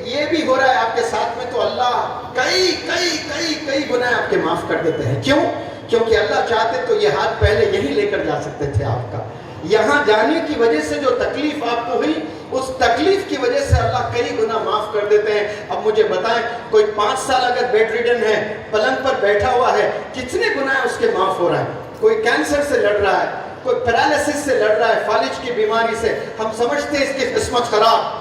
یہ بھی ہو رہا ہے آپ کے ساتھ میں، تو اللہ کئی کئی کئی کئی گناہ آپ کے معاف کر دیتے ہیں. کیوں؟ کیونکہ اللہ چاہتے تو یہ ہاتھ پہلے یہی لے کر جا سکتے تھے آپ کا. یہاں جانے کی وجہ سے جو تکلیف آپ کو ہوئی، اس تکلیف کی وجہ سے اللہ کئی گناہ معاف کر دیتے ہیں. اب مجھے بتائیں، کوئی 5 سال اگر بیڈ ریڈن ہے، پلنگ پر بیٹھا ہوا ہے، کتنے گناہ اس کے معاف ہو رہا ہے؟ کوئی کینسر سے لڑ رہا ہے، کوئی پیرالسس سے لڑ رہا ہے، فالج کی بیماری سے، ہم سمجھتے ہیں اس کی قسمت خراب،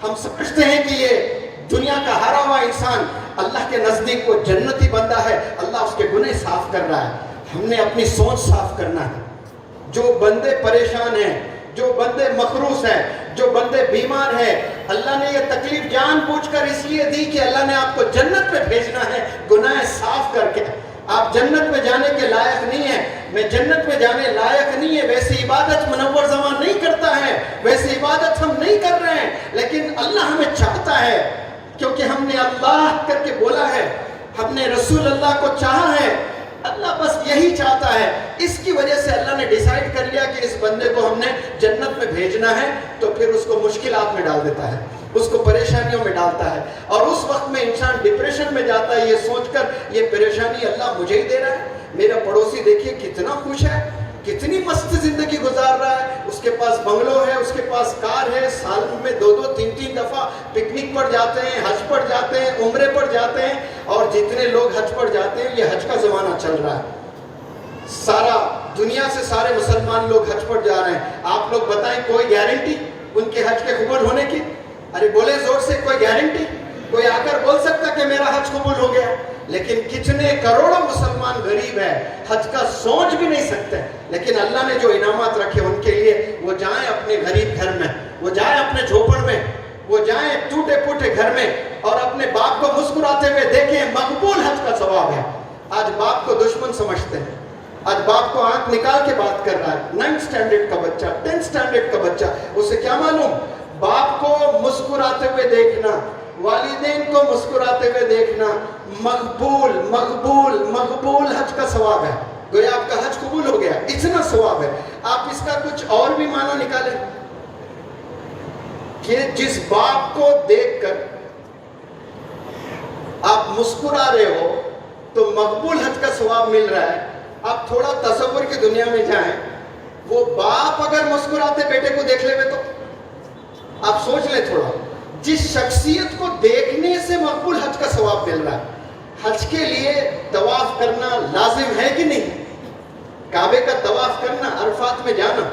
ہم سمجھتے ہیں کہ یہ دنیا کا ہارا ہوا انسان اللہ کے نزدیک وہ جنتی بندہ ہے، اللہ اس کے گناہ صاف کر رہا ہے. ہم نے اپنی سوچ صاف کرنا ہے. جو بندے پریشان ہیں، جو بندے مخروص ہیں، جو بندے بیمار ہیں، اللہ نے یہ تکلیف جان بوجھ کر اس لیے دی کہ اللہ نے آپ کو جنت میں بھیجنا ہے گناہ صاف کر کے. آپ جنت میں جانے کے لائق نہیں ہیں، میں جنت میں جانے لائق نہیں ہے. ویسی عبادت منور زمان نہیں کرتا ہے، ویسی عبادت ہم نہیں کر رہے ہیں، لیکن اللہ ہمیں چاہتا ہے کیونکہ ہم نے اللہ کر کے بولا ہے، ہم نے رسول اللہ کو چاہا ہے. اللہ بس یہی چاہتا ہے. اس کی وجہ سے اللہ نے ڈیسائیڈ کر لیا کہ اس بندے کو ہم نے جنت میں بھیجنا ہے، تو پھر اس کو مشکلات میں ڈال دیتا ہے، اس کو پریشانیوں میں ڈالتا ہے. اور اس وقت میں انسان ڈپریشن میں جاتا ہے، یہ سوچ کر یہ پریشانی اللہ مجھے ہی دے رہا ہے. میرا پڑوسی دیکھیے کتنا خوش ہے، کتنی مست زندگی گزار رہا ہے، اس کے پاس بنگلو ہے، اس کے پاس کار ہے، سال میں 2 3 دفعہ پکنک پر جاتے ہیں، حج پر جاتے ہیں، عمرے پر جاتے ہیں. اور جتنے لوگ حج پر جاتے ہیں، یہ حج کا زمانہ چل رہا ہے، سارا دنیا سے سارے مسلمان لوگ حج پر جا رہے ہیں. آپ لوگ بتائیں کوئی گارنٹی ان کے حج کے قبول ہونے کی؟ ارے بولے زور سے، کوئی گارنٹی؟ کوئی آ کر بول سکتا کہ میرا حج قبول ہو گیا؟ لیکن کتنے کروڑوں مسلمان غریب ہیں، حج کا سوچ بھی نہیں سکتے. لیکن اللہ نے جو انعامات رکھے ان کے لیے، وہ جائیں اپنے غریب گھر میں، وہ جائیں اپنے جھوپڑ میں، وہ جائیں ٹوٹے پھوٹے گھر میں اور اپنے باپ کو مسکراتے ہوئے دیکھیں. مقبول حج کا ثواب ہے. آج باپ کو دشمن سمجھتے ہیں، آج باپ کو آنکھ نکال کے بات کر رہا ہے. 9th اسٹینڈرڈ کا بچہ، 10th اسٹینڈرڈ کا بچہ، اسے کیا معلوم؟ باپ کو مسکراتے ہوئے دیکھنا، والدین کو مسکراتے ہوئے دیکھنا مقبول مقبول مقبول حج کا ثواب ہے. گویا آپ کا حج قبول ہو گیا، اتنا ثواب ہے. آپ اس کا کچھ اور بھی معنی نکالیں کہ جس باپ کو دیکھ کر آپ مسکرا رہے ہو تو مقبول حج کا ثواب مل رہا ہے. آپ تھوڑا تصور کی دنیا میں جائیں، وہ باپ اگر مسکراتے بیٹے کو دیکھ لے تو آپ سوچ لیں تھوڑا، جس شخصیت کو دیکھنے سے مقبول حج کا ثواب مل رہا ہے. حج کے لیے طواف کرنا لازم ہے کہ نہیں؟ کعبے کا طواف کرنا، عرفات میں جانا،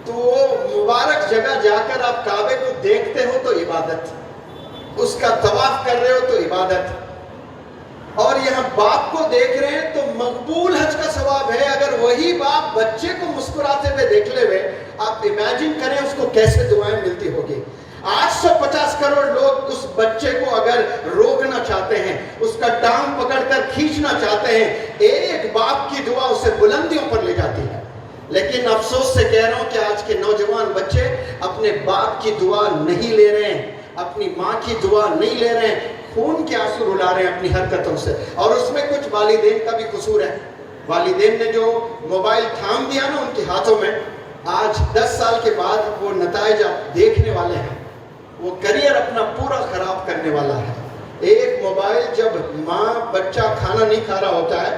تو وہ مبارک جگہ جا کر آپ کعبے کو دیکھتے ہو تو عبادت، اس کا طواف کر رہے ہو تو عبادت. اور یہاں باپ کو دیکھ رہے ہیں تو مقبول حج کا ثواب ہے. اگر وہی باپ بچے کو مسکراتے ہوئے دیکھ لے ہوئے، آپ امیجن کریں اس کو کیسے دعائیں ملتی ہوگی. 850 کروڑ لوگ اس بچے کو اگر روکنا چاہتے ہیں، اس کا ٹانگ پکڑ کر کھینچنا چاہتے ہیں، ایک باپ کی دعا اسے بلندیوں پر لے جاتی ہے. لیکن افسوس سے کہہ رہا ہوں کہ آج کے نوجوان بچے اپنے باپ کی دعا نہیں لے رہے ہیں، اپنی ماں کی دعا نہیں لے رہے ہیں، خون کے آنسو رلا رہے ہیں اپنی حرکتوں سے. اور اس میں کچھ والدین کا بھی قصور ہے. والدین نے جو موبائل تھام دیا نا ان کے ہاتھوں میں، آج 10 سال کے بعد وہ نتائج آپ دیکھنے والے ہیں. وہ کریئر اپنا پورا خراب کرنے والا ہے. ایک موبائل، جب ماں بچہ کھانا نہیں کھا رہا ہوتا ہے،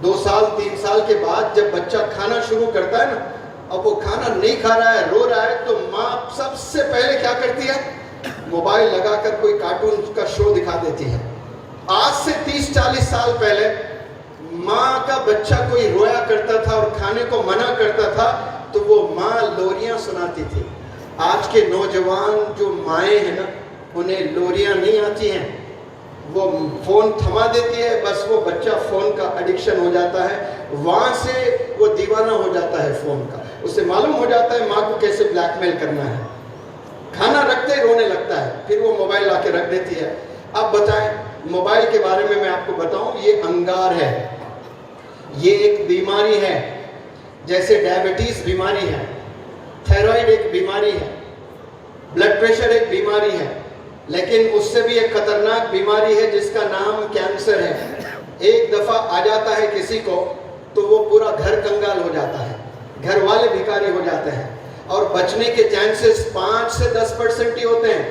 2 سال 3 سال کے بعد جب بچہ کھانا شروع کرتا ہے نا، اب وہ کھانا نہیں کھا رہا ہے، رو رہا ہے، تو ماں سب سے پہلے کیا کرتی ہے؟ موبائل لگا کر کوئی کارٹون کا شو دکھا دیتی ہے. آج سے 30-40 سال پہلے ماں کا بچہ کوئی رویا کرتا تھا اور کھانے کو منع کرتا تھا تو وہ ماں لوریاں سناتی تھی. آج کے نوجوان جو مائیں ہیں نا، انہیں لوریاں نہیں آتی ہیں، وہ فون تھما دیتی ہے، بس وہ بچہ فون کا ایڈکشن ہو جاتا ہے، وہاں سے وہ دیوانہ ہو جاتا ہے فون کا. اسے معلوم ہو جاتا ہے ماں کو کیسے بلیک میل کرنا ہے. کھانا رکھتے ہی رونے لگتا ہے، پھر وہ موبائل لا کے رکھ دیتی ہے. اب بتائیں، موبائل کے بارے میں آپ کو بتاؤں، یہ انگار ہے، یہ ایک بیماری ہے، جیسے ڈائبٹیز بیماری ہے، تھائرائیڈ ایک بیماری ہے، بلڈ پریشر ایک بیماری ہے، لیکن اس سے بھی ایک خطرناک بیماری ہے جس کا نام کینسر ہے. ایک دفعہ آ جاتا ہے کسی کو تو وہ پورا گھر کنگال ہو جاتا ہے، گھر والے بھکاری ہو جاتے ہیں، اور بچنے کے چانسز 5 سے 10% ہی ہوتے ہیں.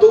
2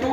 2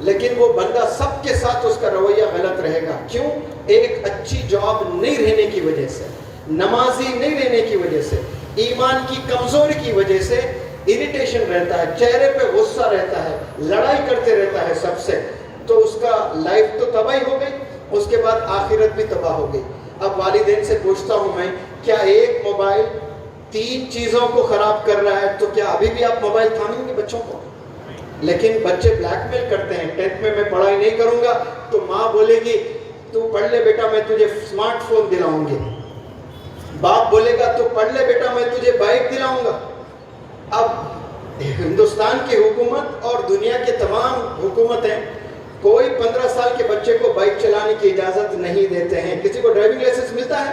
لیکن وہ بندہ سب کے ساتھ اس کا رویہ غلط رہے گا. کیوں؟ ایک اچھی جاب نہیں رہنے کی وجہ سے, نمازی نہیں رہنے کی وجہ سے, ایمان کی کمزوری کی وجہ سے اریٹیشن رہتا ہے, چہرے پہ غصہ رہتا ہے, لڑائی کرتے رہتا ہے سب سے, تو اس کا لائف تو تباہی ہو گئی, اس کے بعد آخرت بھی تباہ ہو گئی. اب والدین سے پوچھتا ہوں میں, کیا ایک موبائل 3 چیزوں کو خراب کر رہا ہے, تو کیا ابھی بھی آپ موبائل تھامیں گے بچوں کو؟ لیکن بچے بلیک میل کرتے ہیں, 10th میں پڑھائی نہیں کروں گا تو ماں بولے گی تو پڑھ لے بیٹا میں تجھے اسمارٹ فون دلاؤں گی, باپ بولے گا تو پڑھ لے بیٹا میں تجھے بائک دلاؤں گا. اب ہندوستان کی حکومت اور دنیا کے تمام حکومتیں کوئی 15 سال کے بچے کو بائک چلانے کی اجازت نہیں دیتے ہیں. کسی کو ڈرائیونگ لائسنس ملتا ہے؟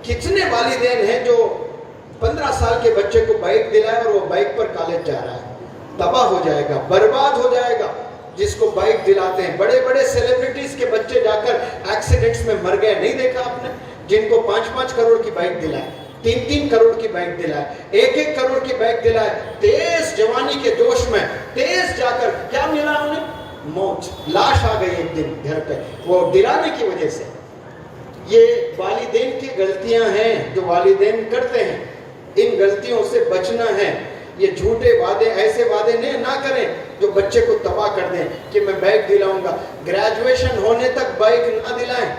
کتنے والدین ہیں جو 15 سال کے بچے کو بائک دلائے اور وہ بائک پر کالج جا رہا ہے؟ تباہ ہو جائے گا, برباد ہو جائے گا جس کو بائک دلاتے ہیں. بڑے بڑے سیلیبریٹیز کے بچے جا کر ایکسیڈنٹس میں مر گئے, نہیں دیکھا آپ نے؟ جن کو 5-5 کروڑ کی بائک دلائے, 3-3 کروڑ کی بائک دلائے, 1-1 کروڑ کی بائک دلائے, تیز جوانی کے جوش میں تیز جا کر کیا ملا انہیں؟ موت, لاش آ گئی ایک دن گھر پہ, وہ دلانے کی وجہ سے. یہ والدین کی غلطیاں ہیں جو والدین کرتے ہیں, ان غلطیوں سے بچنا ہے. یہ جھوٹے وعدے, ایسے وعدے نہ کریں جو بچے کو تباہ کر دیں کہ میں بائک دلاؤں گا. گریجویشن ہونے تک بائک نہ دلائیں,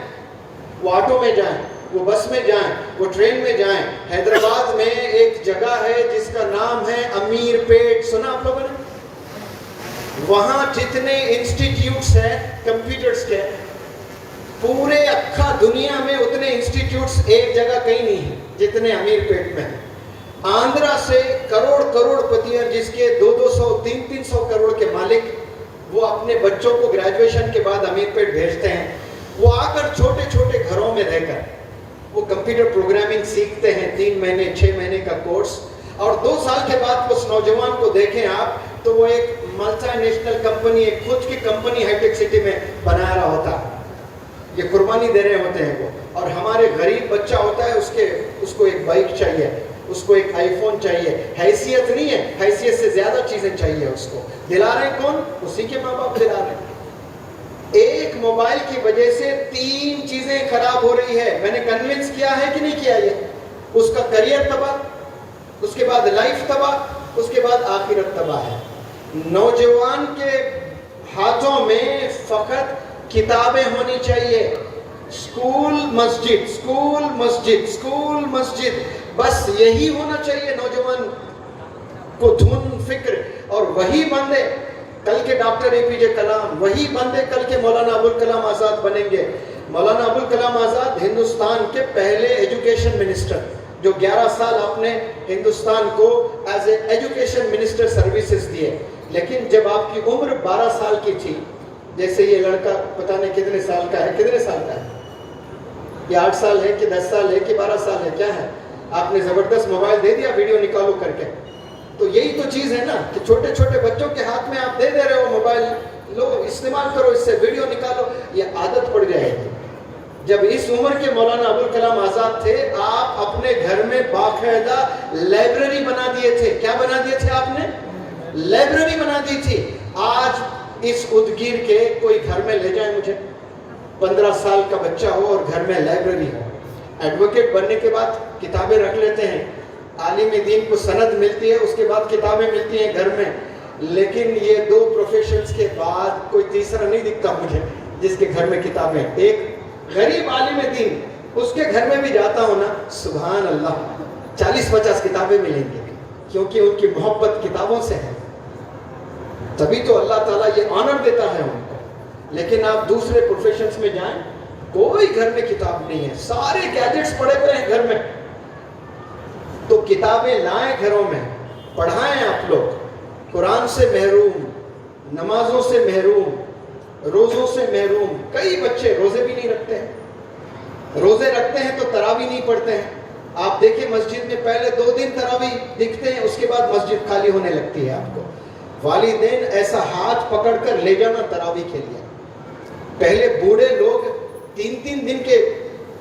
وہ آٹو میں جائیں, وہ بس میں جائیں, وہ ٹرین میں جائیں. حیدرآباد میں ایک جگہ ہے جس کا نام ہے امیر پیٹ, سنا آپ لوگوں نے؟ وہاں جتنے انسٹیٹیوٹس ہیں کمپیوٹرز کے, پورے اکھا دنیا میں اتنے انسٹیٹیوٹس ایک جگہ کہیں نہیں ہیں جتنے امیر پیٹ میں ہیں. آندھرا سے کروڑ پتیاں جس کے 200 300 کروڑ کے مالک, وہ اپنے بچوں کو گریجویشن کے بعد امیر پیٹ بھیجتے ہیں. وہ آ کر چھوٹے چھوٹے گھروں میں رہ کر وہ کمپیوٹر پروگرامنگ سیکھتے ہیں, 3 مہینے 6 مہینے کا کورس, اور 2 سال کے بعد اس نوجوان کو دیکھیں آپ تو وہ ایک ملٹی نیشنل کمپنی, ایک خود کی کمپنی ہائی ٹیک سٹی میں بنا رہا ہوتا ہے. یہ قربانی دے رہے ہوتے ہیں وہ. اور ہمارے غریب بچہ ہوتا ہے, اس کو ایک بائک چاہیے, اس کو ایک آئی فون چاہیے. حیثیت نہیں ہے, حیثیت سے زیادہ چیزیں چاہیے اس کو. دلا رہے کون؟ اسی کے ماں باپ دلا رہے ہیں. ایک موبائل کی وجہ سے 3 چیزیں خراب ہو رہی ہے. میں نے کنونس کیا ہے کہ نہیں کیا؟ یہ اس کا کریئر تباہ, اس کے بعد لائف تباہ, اس کے بعد آخرت تباہ ہے. نوجوان کے ہاتھوں میں فقط کتابیں ہونی چاہیے. اسکول مسجد, اسکول مسجد, اسکول مسجد, بس یہی ہونا چاہیے نوجوان کو. دھن فکر, اور وہی بندے کل کے ڈاکٹر اے پی جے کلام, وہی بندے کل کے مولانا ابوالکلام آزاد بنیں گے. مولانا ابوالکلام آزاد ہندوستان کے پہلے ایجوکیشن منسٹر, جو 11 سال آپ نے ہندوستان کو as a education minister services دیے. لیکن جب آپ کی عمر 12 سال کی تھی, جیسے یہ لڑکا پتہ نہیں کتنے سال کا ہے, کتنے سال کا ہے یہ, 8 سال ہے کہ 10 سال ہے کہ 12 سال ہے, کیا ہے, آپ نے زبردست موبائل دے دیا, ویڈیو نکالو کر کے. تو یہی تو چیز ہے نا کہ چھوٹے چھوٹے بچوں کے ہاتھ میں آپ دے رہے ہو موبائل, لو استعمال کرو, اس سے ویڈیو نکالو. یہ عادت پڑ جائے گی. جب اس عمر کے مولانا ابوالکلام آزاد تھے, آپ اپنے گھر میں باقاعدہ لائبریری بنا دیے تھے. کیا بنا دیے تھے آپ نے؟ لائبریری بنا دی تھی. آج اس ادگیر کے کوئی گھر میں لے جائیں مجھے, 15 سال کا بچہ ہو اور گھر میں لائبریری ہو. ایڈوکیٹ بننے کے بعد کتابیں رکھ لیتے ہیں, عالم دین کو سند ملتی ہے, اس کے بعد کتابیں ملتی ہیں گھر میں. لیکن یہ 2 پروفیشنز کے بعد کوئی تیسرا نہیں دکھتا مجھے جس کے گھر میں کتابیں. ایک غریب عالم دین, اس کے گھر میں بھی جاتا ہوں نا, سبحان اللہ 40-50 کتابیں ملیں گی, کیونکہ ان کی محبت کتابوں سے ہے. تبھی تو اللہ تعالیٰ یہ آنر دیتا ہے ان کو. لیکن آپ دوسرے پروفیشنز میں جائیں, کوئی گھر میں کتاب نہیں ہے, سارے گیجٹس پڑے ہوئے ہیں گھر میں. تو کتابیں لائیں گھروں میں, پڑھائیں آپ لوگ. قرآن سے محروم, نمازوں سے محروم, روزوں سے محروم. کئی بچے روزے بھی نہیں رکھتے ہیں, روزے رکھتے ہیں تو تراویح نہیں پڑھتے ہیں. آپ دیکھیں مسجد میں پہلے 2 دن تراویح دکھتے ہیں, اس کے بعد مسجد خالی ہونے لگتی ہے. آپ کو والدین ایسا ہاتھ پکڑ کر لے جانا تراویح کے لیے. پہلے بوڑھے لوگ 3 دن کے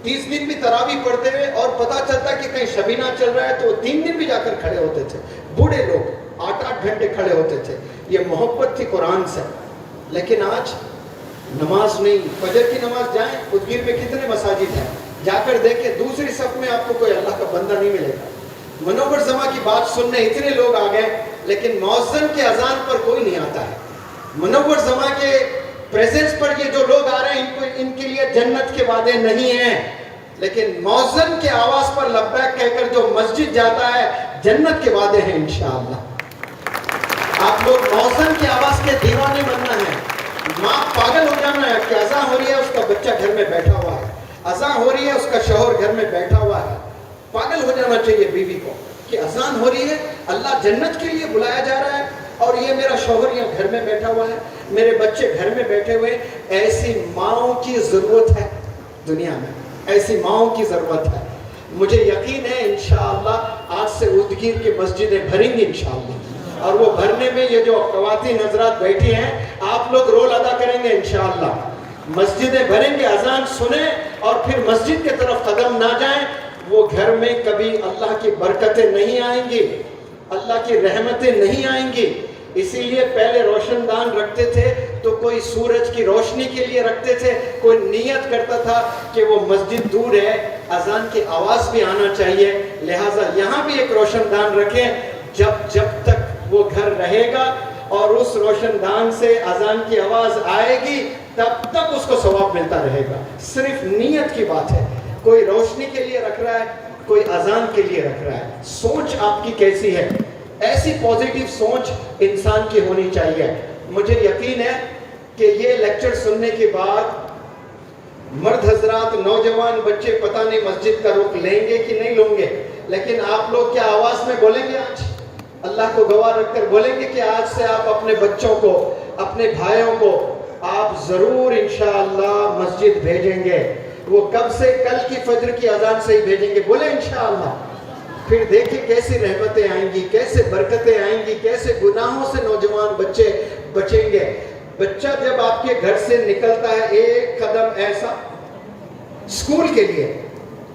30 دن بھی تراویح پڑھتے ہوئے, اور پتا چلتا کہ کہیں شبینہ چل رہا ہے تو وہ 3 دن بھی جا کر کھڑے ہوتے تھے. بوڑھے لوگ 8-8 گھنٹے کھڑے ہوتے تھے. یہ محبت تھی قرآن سے. لیکن آج نماز نہیں. فجر کی نماز جائیں, ادگیر میں کتنے مساجد ہیں, جا کر دیکھیں دوسری صف میں آپ کو کوئی اللہ کا بندہ نہیں ملے گا. منور زماں کی بات سننے اتنے لوگ آ گئے, لیکن مؤذن کے اذان پر کوئی نہیں آتا ہے. منور زماں کے پریزنس پر یہ جو لوگ آ رہے ہیں ان کے لیے جنت کے وعدے نہیں ہیں, لیکن مؤذن کے آواز پر لبیک کہہ کر جو مسجد جاتا ہے جنت کے وعدے ہیں انشاءاللہ. آپ لوگ مؤذن کی آواز کے دیوانے بننا ہے. ماں پاگل ہو جانا ہے کہ اذان ہو رہی ہے, اس کا بچہ گھر میں بیٹھا ہوا ہے, اذان ہو رہی ہے, اس کا شوہر گھر میں بیٹھا ہوا ہے. پاگل ہو جانا چاہیے بیوی کو کہ اذان ہو رہی ہے, اللہ جنت کے لیے بلایا جا رہا ہے, اور یہ میرا شوہر یہاں گھر میں بیٹھا ہوا ہے, میرے بچے گھر میں بیٹھے ہوئے. ایسی ماؤں کی ضرورت ہے دنیا میں, ایسی ماؤں کی ضرورت ہے. مجھے یقین ہے انشاءاللہ آج سے ادگیر کی مسجدیں بھریں گی انشاءاللہ, اور وہ بھرنے میں یہ جو خواتین حضرات بیٹھی ہیں آپ لوگ رول ادا کریں گے انشاءاللہ. مسجدیں بھریں گے, اذان سنیں اور پھر مسجد کے طرف قدم نہ جائیں. وہ گھر میں کبھی اللہ کی برکتیں نہیں آئیں گی, اللہ کی رحمتیں نہیں آئیں گی. اسی لیے پہلے روشن دان رکھتے تھے تو کوئی سورج کی روشنی کے لیے رکھتے تھے, کوئی نیت کرتا تھا کہ وہ مسجد دور ہے, اذان کی آواز بھی آنا چاہیے, لہٰذا یہاں بھی ایک روشن دان رکھیں. جب تک وہ گھر رہے گا اور اس روشن دان سے اذان کی آواز آئے گی تب تک اس کو ثواب ملتا رہے گا. صرف نیت کی بات ہے, کوئی روشنی کے لیے رکھ رہا ہے, کوئی اذان کے لیے رکھ رہا ہے. سوچ آپ کی کیسی ہے؟ ایسی پازیٹیو سوچ انسان کی ہونی چاہیے. مجھے یقین ہے کہ یہ لیکچر سننے کے بعد مرد حضرات, نوجوان بچے پتہ نہیں مسجد کا رخ لیں گے کہ نہیں لیں گے, لیکن آپ لوگ کیا آواز میں بولیں گے, آج اللہ کو گواہ رکھ کر بولیں گے کہ آج سے آپ اپنے بچوں کو, اپنے بھائیوں کو آپ ضرور انشاءاللہ مسجد بھیجیں گے. وہ کب سے؟ کل کی فجر کی اذان سے ہی بھیجیں گے. بولے انشاءاللہ. پھر دیکھیں کیسی رحمتیں آئیں گی, کیسے برکتیں آئیں گی, کیسے گناہوں سے نوجوان بچے بچیں گے. بچہ جب آپ کے گھر سے نکلتا ہے ایک قدم ایسا اسکول کے لیے,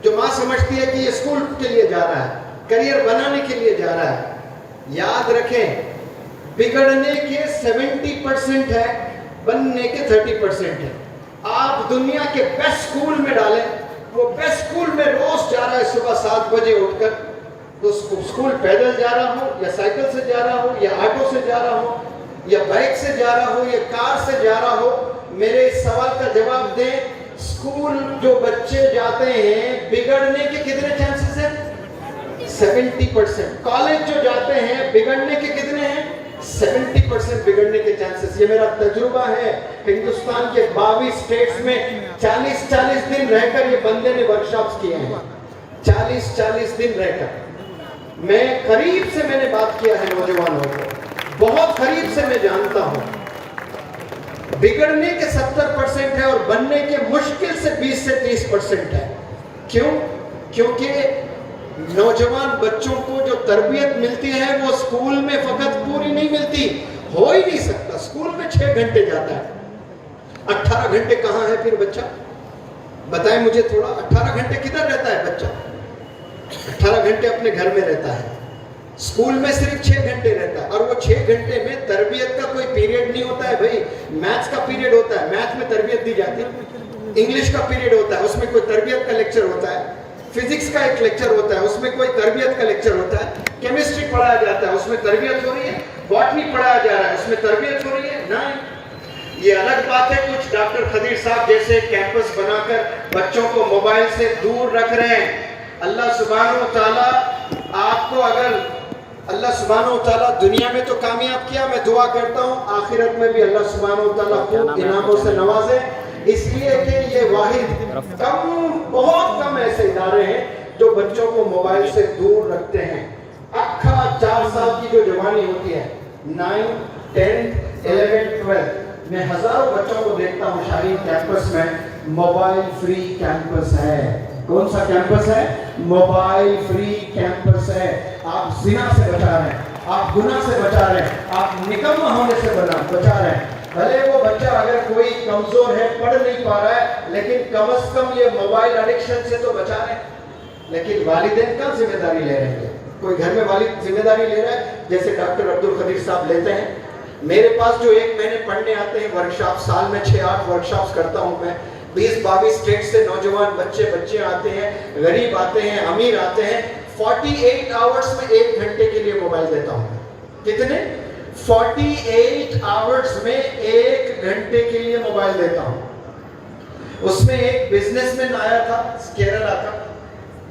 جو ماں سمجھتی ہے کہ یہ اسکول کے لیے جا رہا ہے, کریئر بنانے کے لیے جا رہا ہے, یاد رکھیں بگڑنے کے 70% ہے, بننے کے 30% ہے. آپ دنیا کے بیسٹ اسکول میں ڈالیں, وہ بیسٹ اسکول میں روز جا رہا ہے صبح 7 بجے اٹھ کر, تو اسکول پیدل جا رہا ہو یا سائیکل سے جا رہا ہو یا آٹو سے جا رہا ہو یا بائک سے جا رہا ہو یا کار سے جا رہا ہو, میرے اس سوال کا جواب دیں. اسکول جو بچے جاتے ہیں بگڑنے کے کتنے چانسز ہیں؟ 70%. کالج جو جاتے ہیں بگڑنے کے کتنے ہیں؟ 70% بگڑنے کے چانسز. یہ میرا تجربہ ہے. ہندوستان کے 22 اسٹیٹس میں 40 دن رہ کر یہ بندے نے ورکشاپس کیے ہیں. 40 دن رہ کر میں قریب سے میں نے بات کیا ہے نوجوانوں کو, بہت قریب سے میں جانتا ہوں. بگڑنے کے 70% ہے اور بننے کے مشکل سے 20 سے 30% ہے. کیوں؟ کیونکہ نوجوان بچوں کو جو تربیت ملتی ہے وہ اسکول میں فقط پوری نہیں ملتی, ہو ہی نہیں سکتا. اسکول میں 6 گھنٹے جاتا ہے, 18 گھنٹے کہاں ہے پھر بچہ؟ بتائیں مجھے تھوڑا. 18 گھنٹے کدھر رہتا ہے بچہ؟ 18 گھنٹے اپنے گھر میں رہتا ہے, اسکول میں صرف 6 گھنٹے رہتا ہے, اور وہ 6 گھنٹے میں تربیت کا کوئی پیریڈ نہیں ہوتا ہے بھائی. میتھس کا پیریڈ ہوتا ہے, میتھ میں تربیت دی جاتی ہے. انگلش کا پیریڈ ہوتا ہے, اس میں کوئی تربیت کا لیکچر ہوتا ہے. فزکس کا ایک لیکچر ہوتا ہے, اس میں کوئی تربیت کا لیکچر ہوتا ہے. کیمسٹری پڑھایا جاتا ہے, اس میں تربیت ہو رہی ہے. باٹنی پڑھایا جا رہا ہے, اس میں تربیت ہو رہی ہے. نہیں, یہ الگ بات ہے. کچھ ڈاکٹر خدیر صاحب جیسے کیمپس بنا کر بچوں کو موبائل سے دور رکھ رہے ہیں. اللہ سبحانہ و تعالیٰ آپ کو, اگر اللہ سبحانہ و تعالیٰ دنیا میں تو کامیاب کیا, میں دعا کرتا ہوں آخرت میں بھی اللہ سبحانہ و تعالیٰ کو انعاموں سے نوازے. اس لیے کہ یہ واحد بہت کم ایسے ادارے ہیں جو بچوں کو موبائل سے دور رکھتے ہیں. 4 سال کی جو جوانی ہوتی ہے, 9, 10, 11, 12, میں ہزاروں بچوں کو دیکھتا ہوں شاہین کیمپس میں. موبائل فری کیمپس ہے. کون سا کیمپس ہے؟ موبائل فری کیمپس ہے. آپ زنا سے بچا رہے ہیں, آپ گناہ سے بچا رہے ہیں, آپ نکمہ ہونے سے بچا رہے ہیں. بھلے وہ بچہ اگر کوئی کمزور ہے, پڑھ نہیں پا رہا ہے, لیکن کم از کم یہ موبائل ایڈکشن سے تو بچا رہے ہیں. لیکن والدین کہاں ذمہ داری لے رہے ہیں؟ کوئی گھر میں والد ذمہ داری لے رہا ہے جیسے ڈاکٹر عبد القدیر صاحب لیتے ہیں؟ میرے پاس جو ایک مہینے پڑھنے آتے ہیں ورکشاپ، سال میں 6-8 ورکشاپس کرتا ہوں میں، 20-22 اسٹیٹ سے نوجوان بچے آتے ہیں، غریب آتے ہیں، امیر آتے ہیں. 48 آورس میں 1 گھنٹے کے لیے موبائل دیتا ہوں. کتنے؟ 48 آورس میں 1 گھنٹے کے لیے موبائل دیتا ہوں. اس میں ایک بزنس مین آیا تھا کیرلا کا،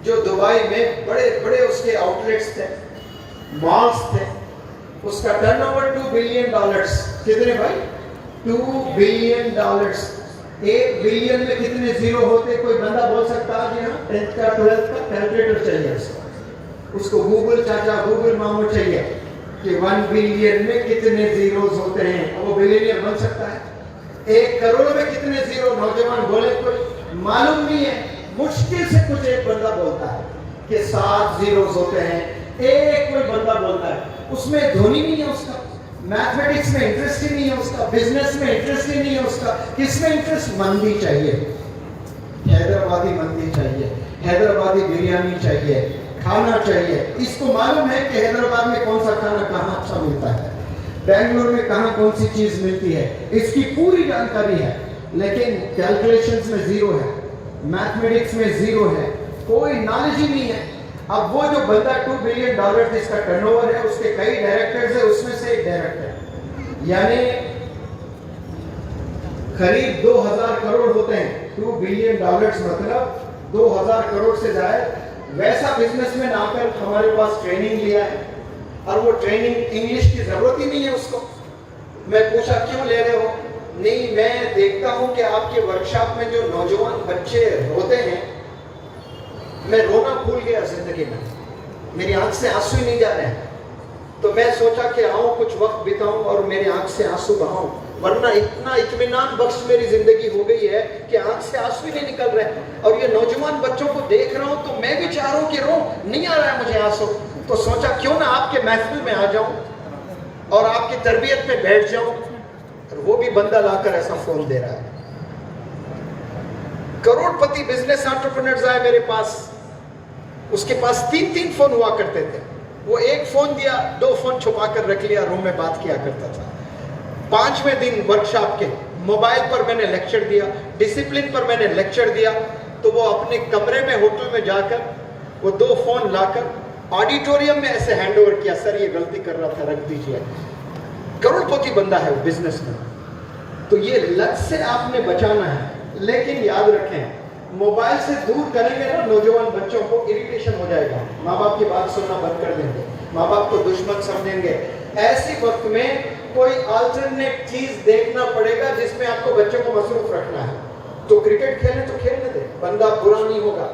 جو دبئی میں بڑے بڑے اس کے آؤٹ لیٹس تھے، مالز تھے. اس کا ٹرن اوور $2 بلین. کتنے بھائی؟ $2 بلین. 1 بلین میں کتنے زیرو ہوتے؟ کوئی بندہ بول سکتا ہے؟ جی ہاں، 10th کا 12th کا کیلکولیٹر چاہیے اس کو گوگل چاچا، گوگل مامو چاہیے کہ 1 بلین میں کتنے زیروز ہوتے ہیں. وہ بلینئر بن سکتا ہے. 1 کروڑ میں کتنے زیرو؟ نوجوان بولے کوئی معلوم نہیں ہے. مشکل سے کچھ ایک بندہ بولتا ہے کہ 7 زیروز ہوتے ہیں. ایک کوئی بندہ بولتا ہے. اس میں دھونی نہیں ہے، اس کا میتھمیٹکس میں انٹرسٹ ہی نہیں ہے، اس کا بزنس میں انٹرسٹ ہی نہیں ہے. اس کا کس میں انٹرسٹ؟ مندی چاہیے، حیدرآبادی مندی چاہیے، حیدرآبادی بریانی چاہیے، کھانا چاہیے. اس کو معلوم ہے کہ حیدرآباد میں کون سا کھانا کہاں اچھا ملتا ہے، بنگلور میں کہاں کون سی چیز ملتی ہے. اس کی پوری جانکاری ہے، لیکن کیلکولیشنز میں زیرو ہے، میتھمیٹکس میں زیرو ہے، کوئی نالج ہی نہیں ہے. اب وہ جو بندہ $2 بلین جس کا ٹرن اوور ہے، اس کے کئی ڈائریکٹرز ہیں، اس میں سے ایک ڈائریکٹر، یعنی قریب 2000 کروڑ ہوتے ہیں. $2 بلین مطلب 2000 کروڑ سے زائد. ویسا بزنس مین آ کر ہمارے پاس ٹریننگ لیا ہے، اور وہ ٹریننگ انگلش کی ضرورت ہی نہیں ہے اس کو. میں پوچھا کیوں لے رہے ہو؟ نہیں، میں دیکھتا ہوں کہ آپ کے ورکشاپ میں جو نوجوان بچے روتے ہیں، میں رونا بھول گیا زندگی میں، میری آنکھ سے آنسو ہی نہیں جا رہے ہیں. تو میں سوچا کہ آؤں کچھ وقت بتاؤں اور میری آنکھ سے آنسو بہاؤں، ورنہ اتنا اطمینان بخش میری زندگی ہو گئی ہے کہ آنکھ سے آنسو ہی نہیں نکل رہے. اور یہ نوجوان بچوں کو دیکھ رہا ہوں تو میں بھی چاہ رہا ہوں کہ رو، نہیں آ رہا ہے مجھے آنسو. تو سوچا کیوں نہ آپ کے محفل میں آ جاؤں اور آپ کی تربیت میں بیٹھ جاؤں. اور وہ بھی بندہ لا کر ایسا فون دے رہا ہے. کروڑ پتی بزنس انٹرپرینرز آئے میرے پاس، اس کے پاس 3 فون ہوا کرتے تھے. وہ 1 فون دیا، 2 فون چھپا کر رکھ لیا، روم میں بات کیا کرتا تھا. 5ویں دن ورکشاپ کے موبائل پر میں نے لیکچر دیا، ڈسپلن پر میں نے لیکچر دیا. تو وہ اپنے کمرے میں ہوٹل میں جا کر وہ 2 فون لا کر آڈیٹوریم میں ایسے ہینڈ اوور کیا، سر یہ غلطی کر رہا تھا، رکھ دیجیے. کروڑ پتی بندہ ہے وہ بزنس میں. تو یہ لت سے آپ نے بچانا ہے. لیکن یاد رکھیں، موبائل سے دور کریں گے نا نوجوان بچوں کو، اریٹیشن ہو جائے گا، ماں باپ کی بات سننا بند کر دیں گے، ماں باپ کو دشمن سمجھیں گے. ایسی وقت میں کوئی آلٹرنیٹ چیز دیکھنا پڑے گا جس میں آپ کو بچوں کو مصروف رکھنا ہے. تو کرکٹ کھیلیں تو کھیلنے دیں، بندہ برا نہیں ہوگا،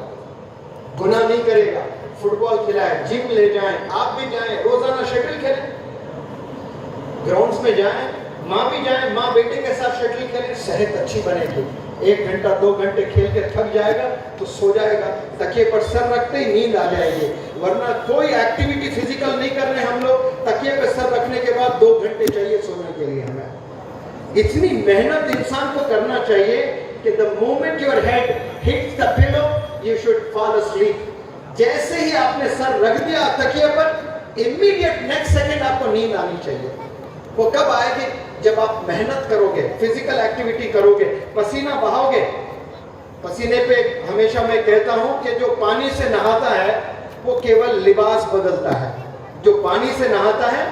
گناہ نہیں کرے گا. فٹ بال کھلائیں، جم لے جائیں، آپ بھی جائیں، روزانہ شٹل کھیلیں، گراؤنڈز میں جائیں، ماں بھی جائیں، ماں بیٹے کے ساتھ شٹل کھیلیں. صحت اچھی بنے گی. 1 گھنٹہ 2 گھنٹے کھیل کے تھک جائے گا تو سو جائے گا، تکیے پر سر رکھتے ہی نیند آ جائے گی. ورنہ کوئی ایکٹیویٹی فزیکل نہیں کر رہے ہم لوگ، تکیے پہ سر رکھنے کے بعد 2 گھنٹے چاہیے سونے کے لیے ہمیں. اتنی محنت انسان کو کرنا چاہیے کہ the moment your head hits the pillow you should fall asleep. جیسے ہی آپ نے سر رکھ دیا تکیے پر، immediate next second آپ کو نیند آنی چاہیے. وہ کب آئے گی؟ جب آپ محنت کرو گے، فزیکل ایکٹیویٹی کرو گے، پسینہ بہاؤ گے. پسینے پہ ہمیشہ میں کہتا ہوں کہ جو پانی سے نہاتا ہے وہ کیول لباس بدلتا ہے. جو پانی سے نہاتا ہے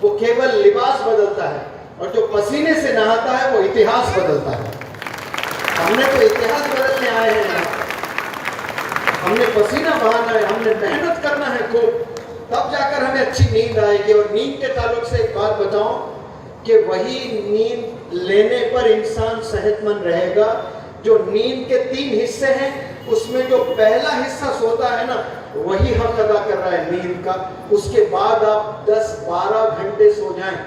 وہ کیول لباس بدلتا ہے، اور جو پسینے سے نہاتا ہے وہ اتہاس بدلتا ہے. ہم نے تو اتہاس بدلنے آئے ہیں، ہم نے پسینہ بہانا ہے، ہم نے محنت کرنا ہے خوب، تب جا کر ہمیں اچھی نیند آئے گی. اور نیند کے تعلق سے ایک بات بتاؤں کہ وہی نیند لینے پر انسان صحت مند رہے گا جو نیند کے 3 حصے ہیں، اس میں جو پہلا حصہ سوتا ہے نا وہی حق ادا کر رہا ہے نیند کا. اس کے بعد آپ 10-12 گھنٹے سو جائیں،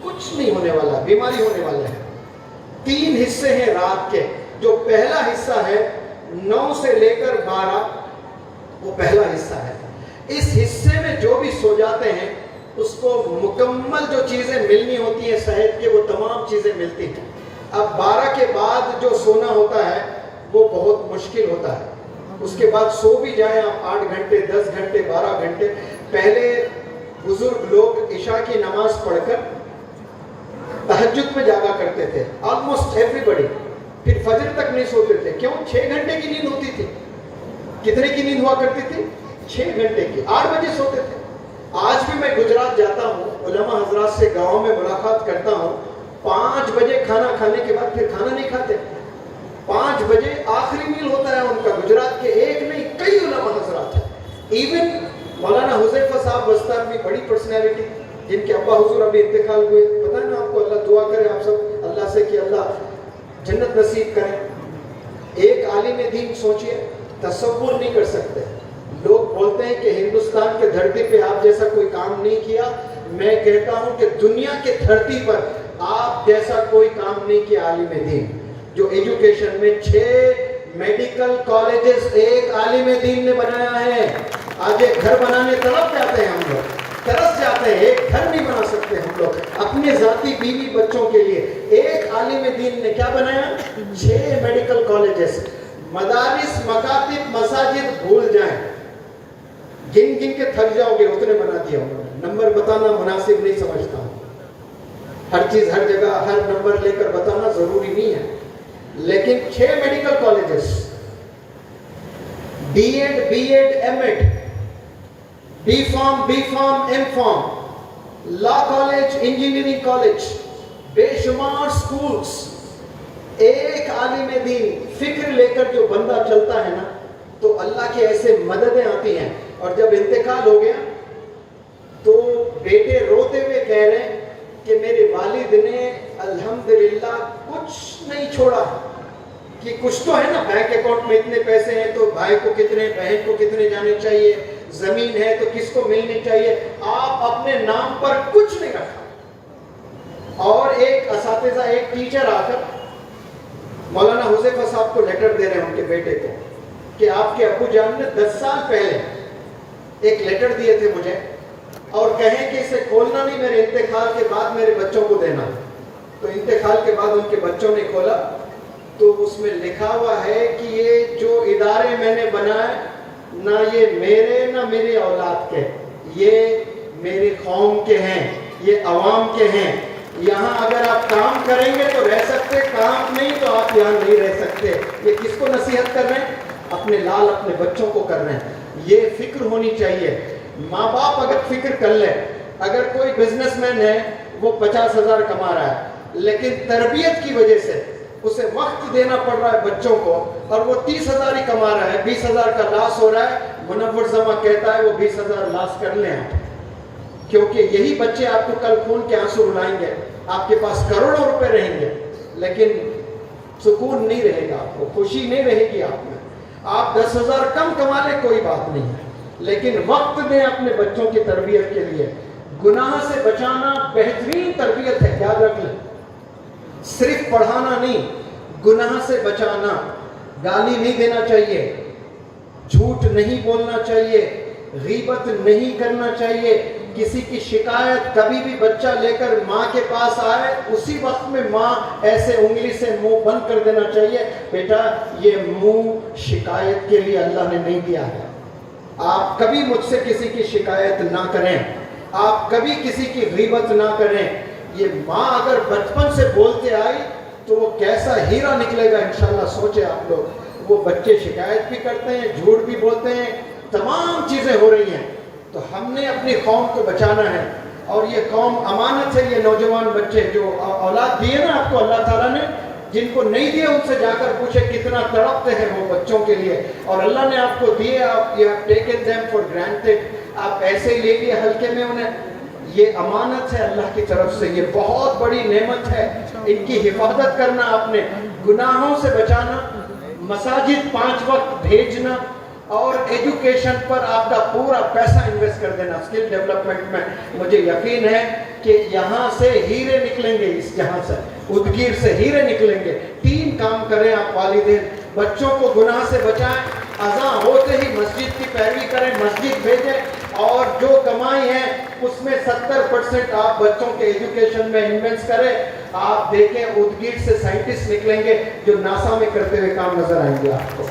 کچھ نہیں ہونے والا، بیماری ہونے والا ہے. 3 حصے ہیں رات کے. جو پہلا حصہ ہے 9 سے لے کر 12، وہ پہلا حصہ ہے. اس حصے میں جو بھی سو جاتے ہیں اس کو مکمل جو چیزیں ملنی ہوتی ہیں صحت کے، وہ تمام چیزیں ملتی ہیں. اب 12 کے بعد جو سونا ہوتا ہے وہ بہت مشکل ہوتا ہے. اس کے بعد سو بھی جائیں آپ 8 گھنٹے 10 گھنٹے 12 گھنٹے. پہلے بزرگ لوگ عشاء کی نماز پڑھ کر تہجد میں جاگا کرتے تھے, آلموسٹ ایوری. پھر فجر تک نہیں سوتے تھے. کیوں؟ 6 گھنٹے کی نیند ہوتی تھی. کتنے کی نیند ہوا کرتی تھی؟ 6 گھنٹے کی. 8 بجے سوتے تھے. آج بھی میں گجرات جاتا ہوں, علماء حضرات سے گاؤں میں ملاقات کرتا ہوں, 5 بجے کھانا کھانے کے بعد پھر کھانا نہیں کھاتے. 5 بجے آخری میل ہوتا ہے ان کا. گجرات کے ایک نہیں کئی علماء حضرات ہیں. ایون مولانا حذیفہ صاحب وسطار بھی بڑی پرسنالٹی, جن کے ابا حضور ابھی انتقال ہوئے. پتہ ہے نا آپ کو, اللہ دعا کرے آپ سب اللہ سے کہ اللہ جنت نصیب کریں. ایک عالم دین سوچئے, تصور نہیں کر سکتے. لوگ بولتے ہیں کہ ہندوستان کے دھرتی پہ آپ جیسا کوئی کام نہیں کیا. میں کہتا ہوں کہ دنیا کے دھرتی پر آپ جیسا کوئی کام نہیں کیا عالم دین, جو ایجوکیشن میں 6 میڈیکل کالجز ایک عالم دین نے بنایا ہے. آج ایک گھر بنانے تڑپ جاتے ہیں ہم لوگ, ترس جاتے ہیں. ایک گھر نہیں بنا سکتے ہم لوگ اپنے ذاتی بیوی بچوں کے لیے. ایک عالم دین نے کیا بنایا؟ 6 میڈیکل کالجز. مدارس, مکاتب, مساجد بھول جائیں, گن گن کے تھک جاؤ گے, اتنے بنا دیا انہوں نے. نمبر بتانا مناسب نہیں سمجھتا ہوں. ہر چیز ہر جگہ ہر نمبر لے کر بتانا ضروری نہیں ہے, لیکن 6 medical colleges, B Ed, B Ed, M Ed, B Pharm, M Pharm, law college, engineering college, بے شمار سکولز. ایک عالم دین فکر لے کر جو بندہ چلتا ہے نا, تو اللہ کی ایسے مددیں آتی ہیں. اور جب انتقال ہو گیا تو بیٹے روتے ہوئے کہہ رہے ہیں کہ میرے والد نے الحمدللہ کچھ نہیں چھوڑا. کہ کچھ تو ہے نا, بینک اکاؤنٹ میں اتنے پیسے ہیں تو بھائی کو کتنے, بہن کو کتنے جانے چاہیے, زمین ہے تو کس کو ملنی چاہیے. آپ اپنے نام پر کچھ نہیں رکھا. اور ایک اساتذہ, ایک ٹیچر آ کر مولانا حذیفہ صاحب کو لیٹر دے رہے ہیں ان کے بیٹے کو کہ آپ کے ابو جان نے 10 سال پہلے ایک لیٹر دیے تھے مجھے, اور کہیں کہ اسے کھولنا نہیں, میرے انتقال کے بعد میرے بچوں کو دینا. تو انتقال کے بعد ان کے بچوں نے کھولا تو اس میں لکھا ہوا ہے کہ یہ جو ادارے میں نے بنائے نہ یہ میرے نہ میری اولاد کے, یہ میری قوم کے ہیں, یہ عوام کے ہیں. یہاں اگر آپ کام کریں گے تو رہ سکتے, کام نہیں تو آپ یہاں نہیں رہ سکتے. یہ کس کو نصیحت کر رہے ہیں؟ اپنے لال, اپنے بچوں کو کر رہے ہیں. یہ فکر ہونی چاہیے. ماں باپ اگر فکر کر لے, اگر کوئی بزنس مین ہے وہ 50,000 کما رہا ہے, لیکن تربیت کی وجہ سے اسے وقت دینا پڑ رہا ہے بچوں کو, اور وہ 30,000 ہی کما رہا ہے, 20,000 کا لاس ہو رہا ہے. منور زماں کہتا ہے وہ 20,000 لاس کر لیں, کیونکہ یہی بچے آپ کو کل خون کے آنسو رلائیں گے. آپ کے پاس کروڑوں روپے رہیں گے لیکن سکون نہیں رہے گا, آپ کو خوشی نہیں رہے گی آپ میں. آپ 10,000 کم کما لیں کوئی بات نہیں ہے, لیکن وقت دیں اپنے بچوں کی تربیت کے لیے. گناہ سے بچانا بہترین تربیت ہے, یاد رکھ لیں. صرف پڑھانا نہیں, گناہ سے بچانا. گالی نہیں دینا چاہیے, جھوٹ نہیں بولنا چاہیے, غیبت نہیں کرنا چاہیے. کسی کی شکایت کبھی بھی بچہ لے کر ماں کے پاس آئے, اسی وقت میں ماں ایسے انگلی سے منہ بند کر دینا چاہیے, بیٹا یہ منہ شکایت کے لیے اللہ نے نہیں دیا ہے. آپ کبھی مجھ سے کسی کی شکایت نہ کریں, آپ کبھی کسی کی غیبت نہ کریں. یہ ماں اگر بچپن سے بولتے آئی تو وہ کیسا ہیرا نکلے گا انشاءاللہ. سوچیں آپ لوگ, وہ بچے شکایت بھی کرتے ہیں, جھوٹ بھی بولتے ہیں, تمام چیزیں ہو رہی ہیں. تو ہم نے اپنی قوم کو بچانا ہے, اور یہ قوم امانت ہے. یہ نوجوان بچے جو اولاد دیے نا آپ کو اللہ تعالیٰ نے, جن کو نہیں دیے ان سے جا کر پوچھے کتنا تڑپتے ہیں وہ بچوں کے لیے, اور اللہ نے آپ کو دیے, آپ you have taken them for granted, آپ ایسے ہی لے لیے ہلکے میں انہیں. یہ امانت ہے اللہ کی طرف سے, یہ بہت بڑی نعمت ہے. ان کی حفاظت کرنا, آپ نے گناہوں سے بچانا, مساجد 5 وقت بھیجنا, اور ایجوکیشن پر آپ کا پورا پیسہ انویسٹ کر دینا, اسکل ڈیولپمنٹ میں. مجھے یقین ہے کہ یہاں سے ہیرے نکلیں گے, اس جہاں سے ادگیر سے ہیرے نکلیں گے. 3 کام کریں آپ والدین, بچوں کو گناہ سے بچائیں, اذان ہوتے ہی مسجد کی پیروی کریں, مسجد بھیجیں, اور جو کمائی ہے اس میں 70% آپ بچوں کے ایجوکیشن میں انویسٹ کریں. آپ دیکھیں ادگیر سے سائنٹسٹ نکلیں گے جو ناسا میں کرتے ہوئے کام نظر آئیں گے آپ کو.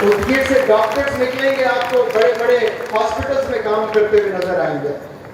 ادگیر سے ڈاکٹرز نکلیں گے آپ کو بڑے بڑے ہاسپٹلز میں کام کرتے ہوئے نظر آئیں گے.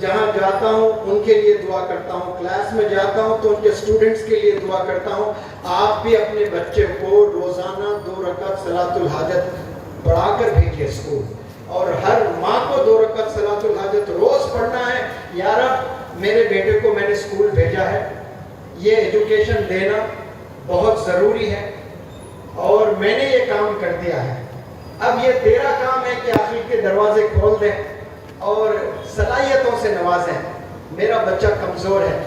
جہاں جاتا ہوں ان کے لیے دعا کرتا ہوں، کلاس میں جاتا ہوں تو ان کے اسٹوڈنٹس کے لیے دعا کرتا ہوں۔ آپ بھی اپنے بچے کو روزانہ 2 رکعت صلاۃ الحاجت پڑھا کر بھیجیے اسکول، اور ہر ماں کو 2 رکعت صلاۃ الحاجت روز پڑھنا ہے۔ یا رب میرے بیٹے کو میں نے اسکول بھیجا ہے، یہ ایجوکیشن دینا بہت ضروری ہے اور میں نے یہ کام کر دیا ہے، اب یہ تیرا کام ہے کہ آخر کے دروازے کھول دیں اور صلاحیتوں سے نوازیں۔ میرا بچہ کمزور ہے،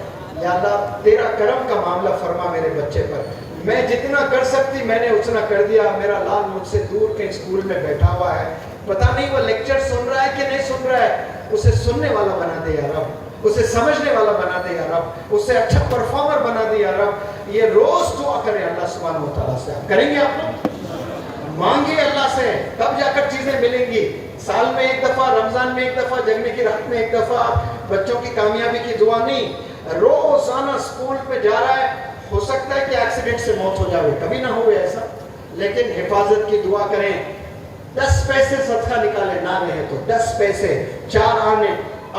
یا اللہ تیرا کرم کا معاملہ فرما میرے بچے پر، میں جتنا کر سکتی میں نے اتنا کر دیا۔ میرا لال مجھ سے دور کہیں اسکول میں بیٹھا ہوا ہے، پتہ نہیں وہ لیکچر سن رہا ہے کہ نہیں سن رہا ہے، اسے سننے والا بنا دے یا رب، اسے سمجھنے والا بنا دے یا رب، اسے اچھا پرفارمر بنا دے یا رب۔ یہ روز دعا کریں اللہ سبحانہ و تعالیٰ سے۔ کریں گے آپ لوگ؟ مانگے اللہ سے، تب جا کر چیزیں ملیں گی۔ سال میں ایک دفعہ، رمضان میں ایک دفعہ، جگنے کی رات میں ایک دفعہ، بچوں کی کامیابی کی دعا نہیں، روزانہ اسکول پہ جا رہا ہے، ہو سکتا ہے کہ ایکسیڈنٹ سے موت ہو جائے، کبھی نہ ہوئے ایسا، لیکن حفاظت کی دعا کریں۔ 10 پیسے صدقہ نکالے، نہ رہے تو 10 پیسے، 4 آنے،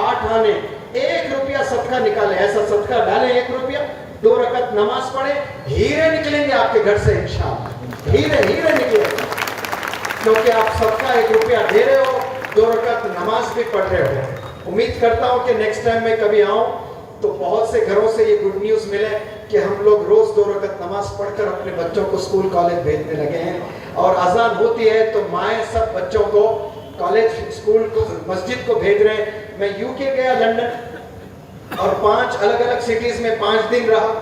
8 آنے، 1 روپیہ صدقہ نکالے، ایسا صدقہ ڈالیں 1 روپیہ، 2 رکعت نماز پڑھیں، ہیرے نکلیں گے آپ کے گھر سے انشاءاللہ، ہیرے نکلیں گے، کیونکہ آپ صدقہ 1 روپیہ دے رہے ہو، 2 رکعت نماز بھی پڑھ رہے ہو۔ امید کرتا ہوں کہ نیکسٹ ٹائم میں کبھی آؤں تو بہت سے گھروں سے یہ گڈ نیوز ملے کہ ہم لوگ روز 2 رکعت نماز پڑھ کر اپنے بچوں کو اسکول کالج بھیجنے لگے ہیں، اور اذان ہوتی ہے تو مائیں سب بچوں کو کالج اسکول کو مسجد کو بھیج رہے ہیں۔ میں یو کے گیا، لنڈن، اور 5 الگ الگ سٹیز میں 5 دن رہا،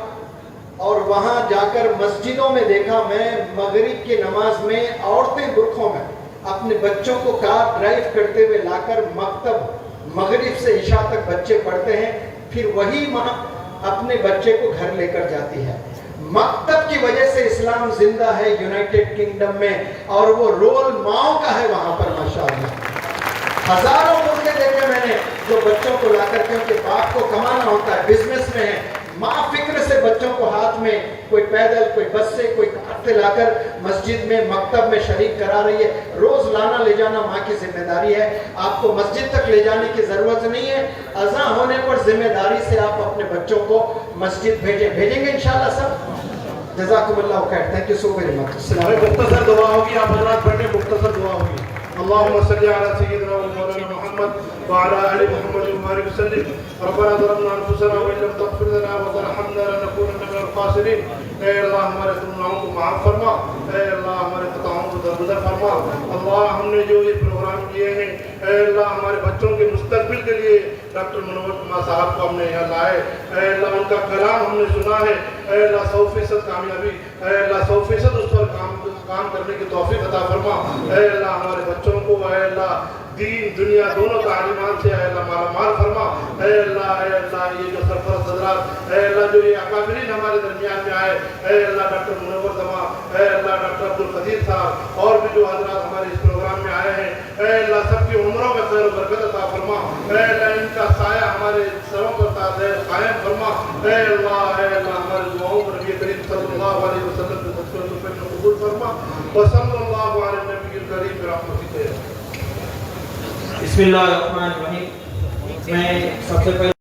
اور وہاں جا کر مسجدوں میں دیکھا میں مغرب کی نماز میں عورتیں برقعوں میں اپنے بچوں کو کار ڈرائیو کرتے ہوئے لا کر مکتب مغرب سے عشاء تک بچے پڑھتے ہیں، پھر وہی ماں اپنے بچے کو گھر لے کر جاتی ہے۔ مکتب کی وجہ سے اسلام زندہ ہے یونائٹڈ کنگڈم میں، اور وہ رول ماؤں کا ہے وہاں پر ماشاءاللہ۔ ہزاروں ملکیں دیکھے میں نے جو بچوں کو لا کر، کیونکہ باپ کو کمانا ہوتا ہے، بزنس میں ہے، ماں فکر سے بچوں کو ہاتھ میں کوئی پیدل، کوئی بس سے، کوئی کار سے لا کر مسجد میں، مکتب میں شریک کرا رہی ہے۔ روز لانا لے جانا ماں کی ذمہ داری ہے، آپ کو مسجد تک لے جانے کی ضرورت نہیں ہے، اذان ہونے پر ذمہ داری سے آپ اپنے بچوں کو مسجد بھیجیں گے انشاءاللہ سب۔ جزاکم اللہ خیر، thank you so very much. مختصر دعا ہوگی، آپ حضرات بیٹھے، مختصر دعا ہوگی۔ اللهم صل على سيدنا ومولانا محمد وعلى ال محمد وبارك وسلم۔ ربنا ظلمنا انفسنا وان لم تغفر لنا وترحمنا لنكونن من الخاسرين۔ اے اللہ ہمارے گناہوں کو معاف فرما، اے اللہ ہمارے خطاؤں کو درگزر فرما۔ اللہ ہم نے جو یہ پروگرام کیے ہیں، اے اللہ ہمارے بچوں کے مستقبل کے لیے ڈاکٹر منور کمار صاحب کو ہم نے یہاں لائے، اے اللہ ان کا کلام ہم نے سنا ہے، اے اللہ 100% کامیابی، اے اللہ 100% اس پر کام کرنے کی توفیق عطا فرما۔ اے اللہ ہمارے بچوں کو اے اللہ دین دنیا دونوں تعلیمات سے اے اللہ مالا مال فرما۔ اے اللہ یہ جو سرپرست حضرات، اے اللہ جو یہ اکابرین ہمارے درمیان میں آئے، اے اللہ ڈاکٹر منور زما، اے اللہ ڈاکٹر عبدالقدیر صاحب، اور بھی جو حضرات ہمارے اس پروگرام میں آئے ہیں، اے اللہ سب کی عمروں میں خیر و برکت عطا فرما۔ اے اللہ ان کا سایہ ہمارے سروں پر قائم فرما۔ اے اللہ ہمارے دعاؤں پر نبی کریم صلی اللہ علیہ وسلم کے مذکور قبول فرما۔ وصلی اللہ علی النبی الکریم برحمتک۔ بسم اللہ الرحمن الرحیم۔ میں سب سے پہلے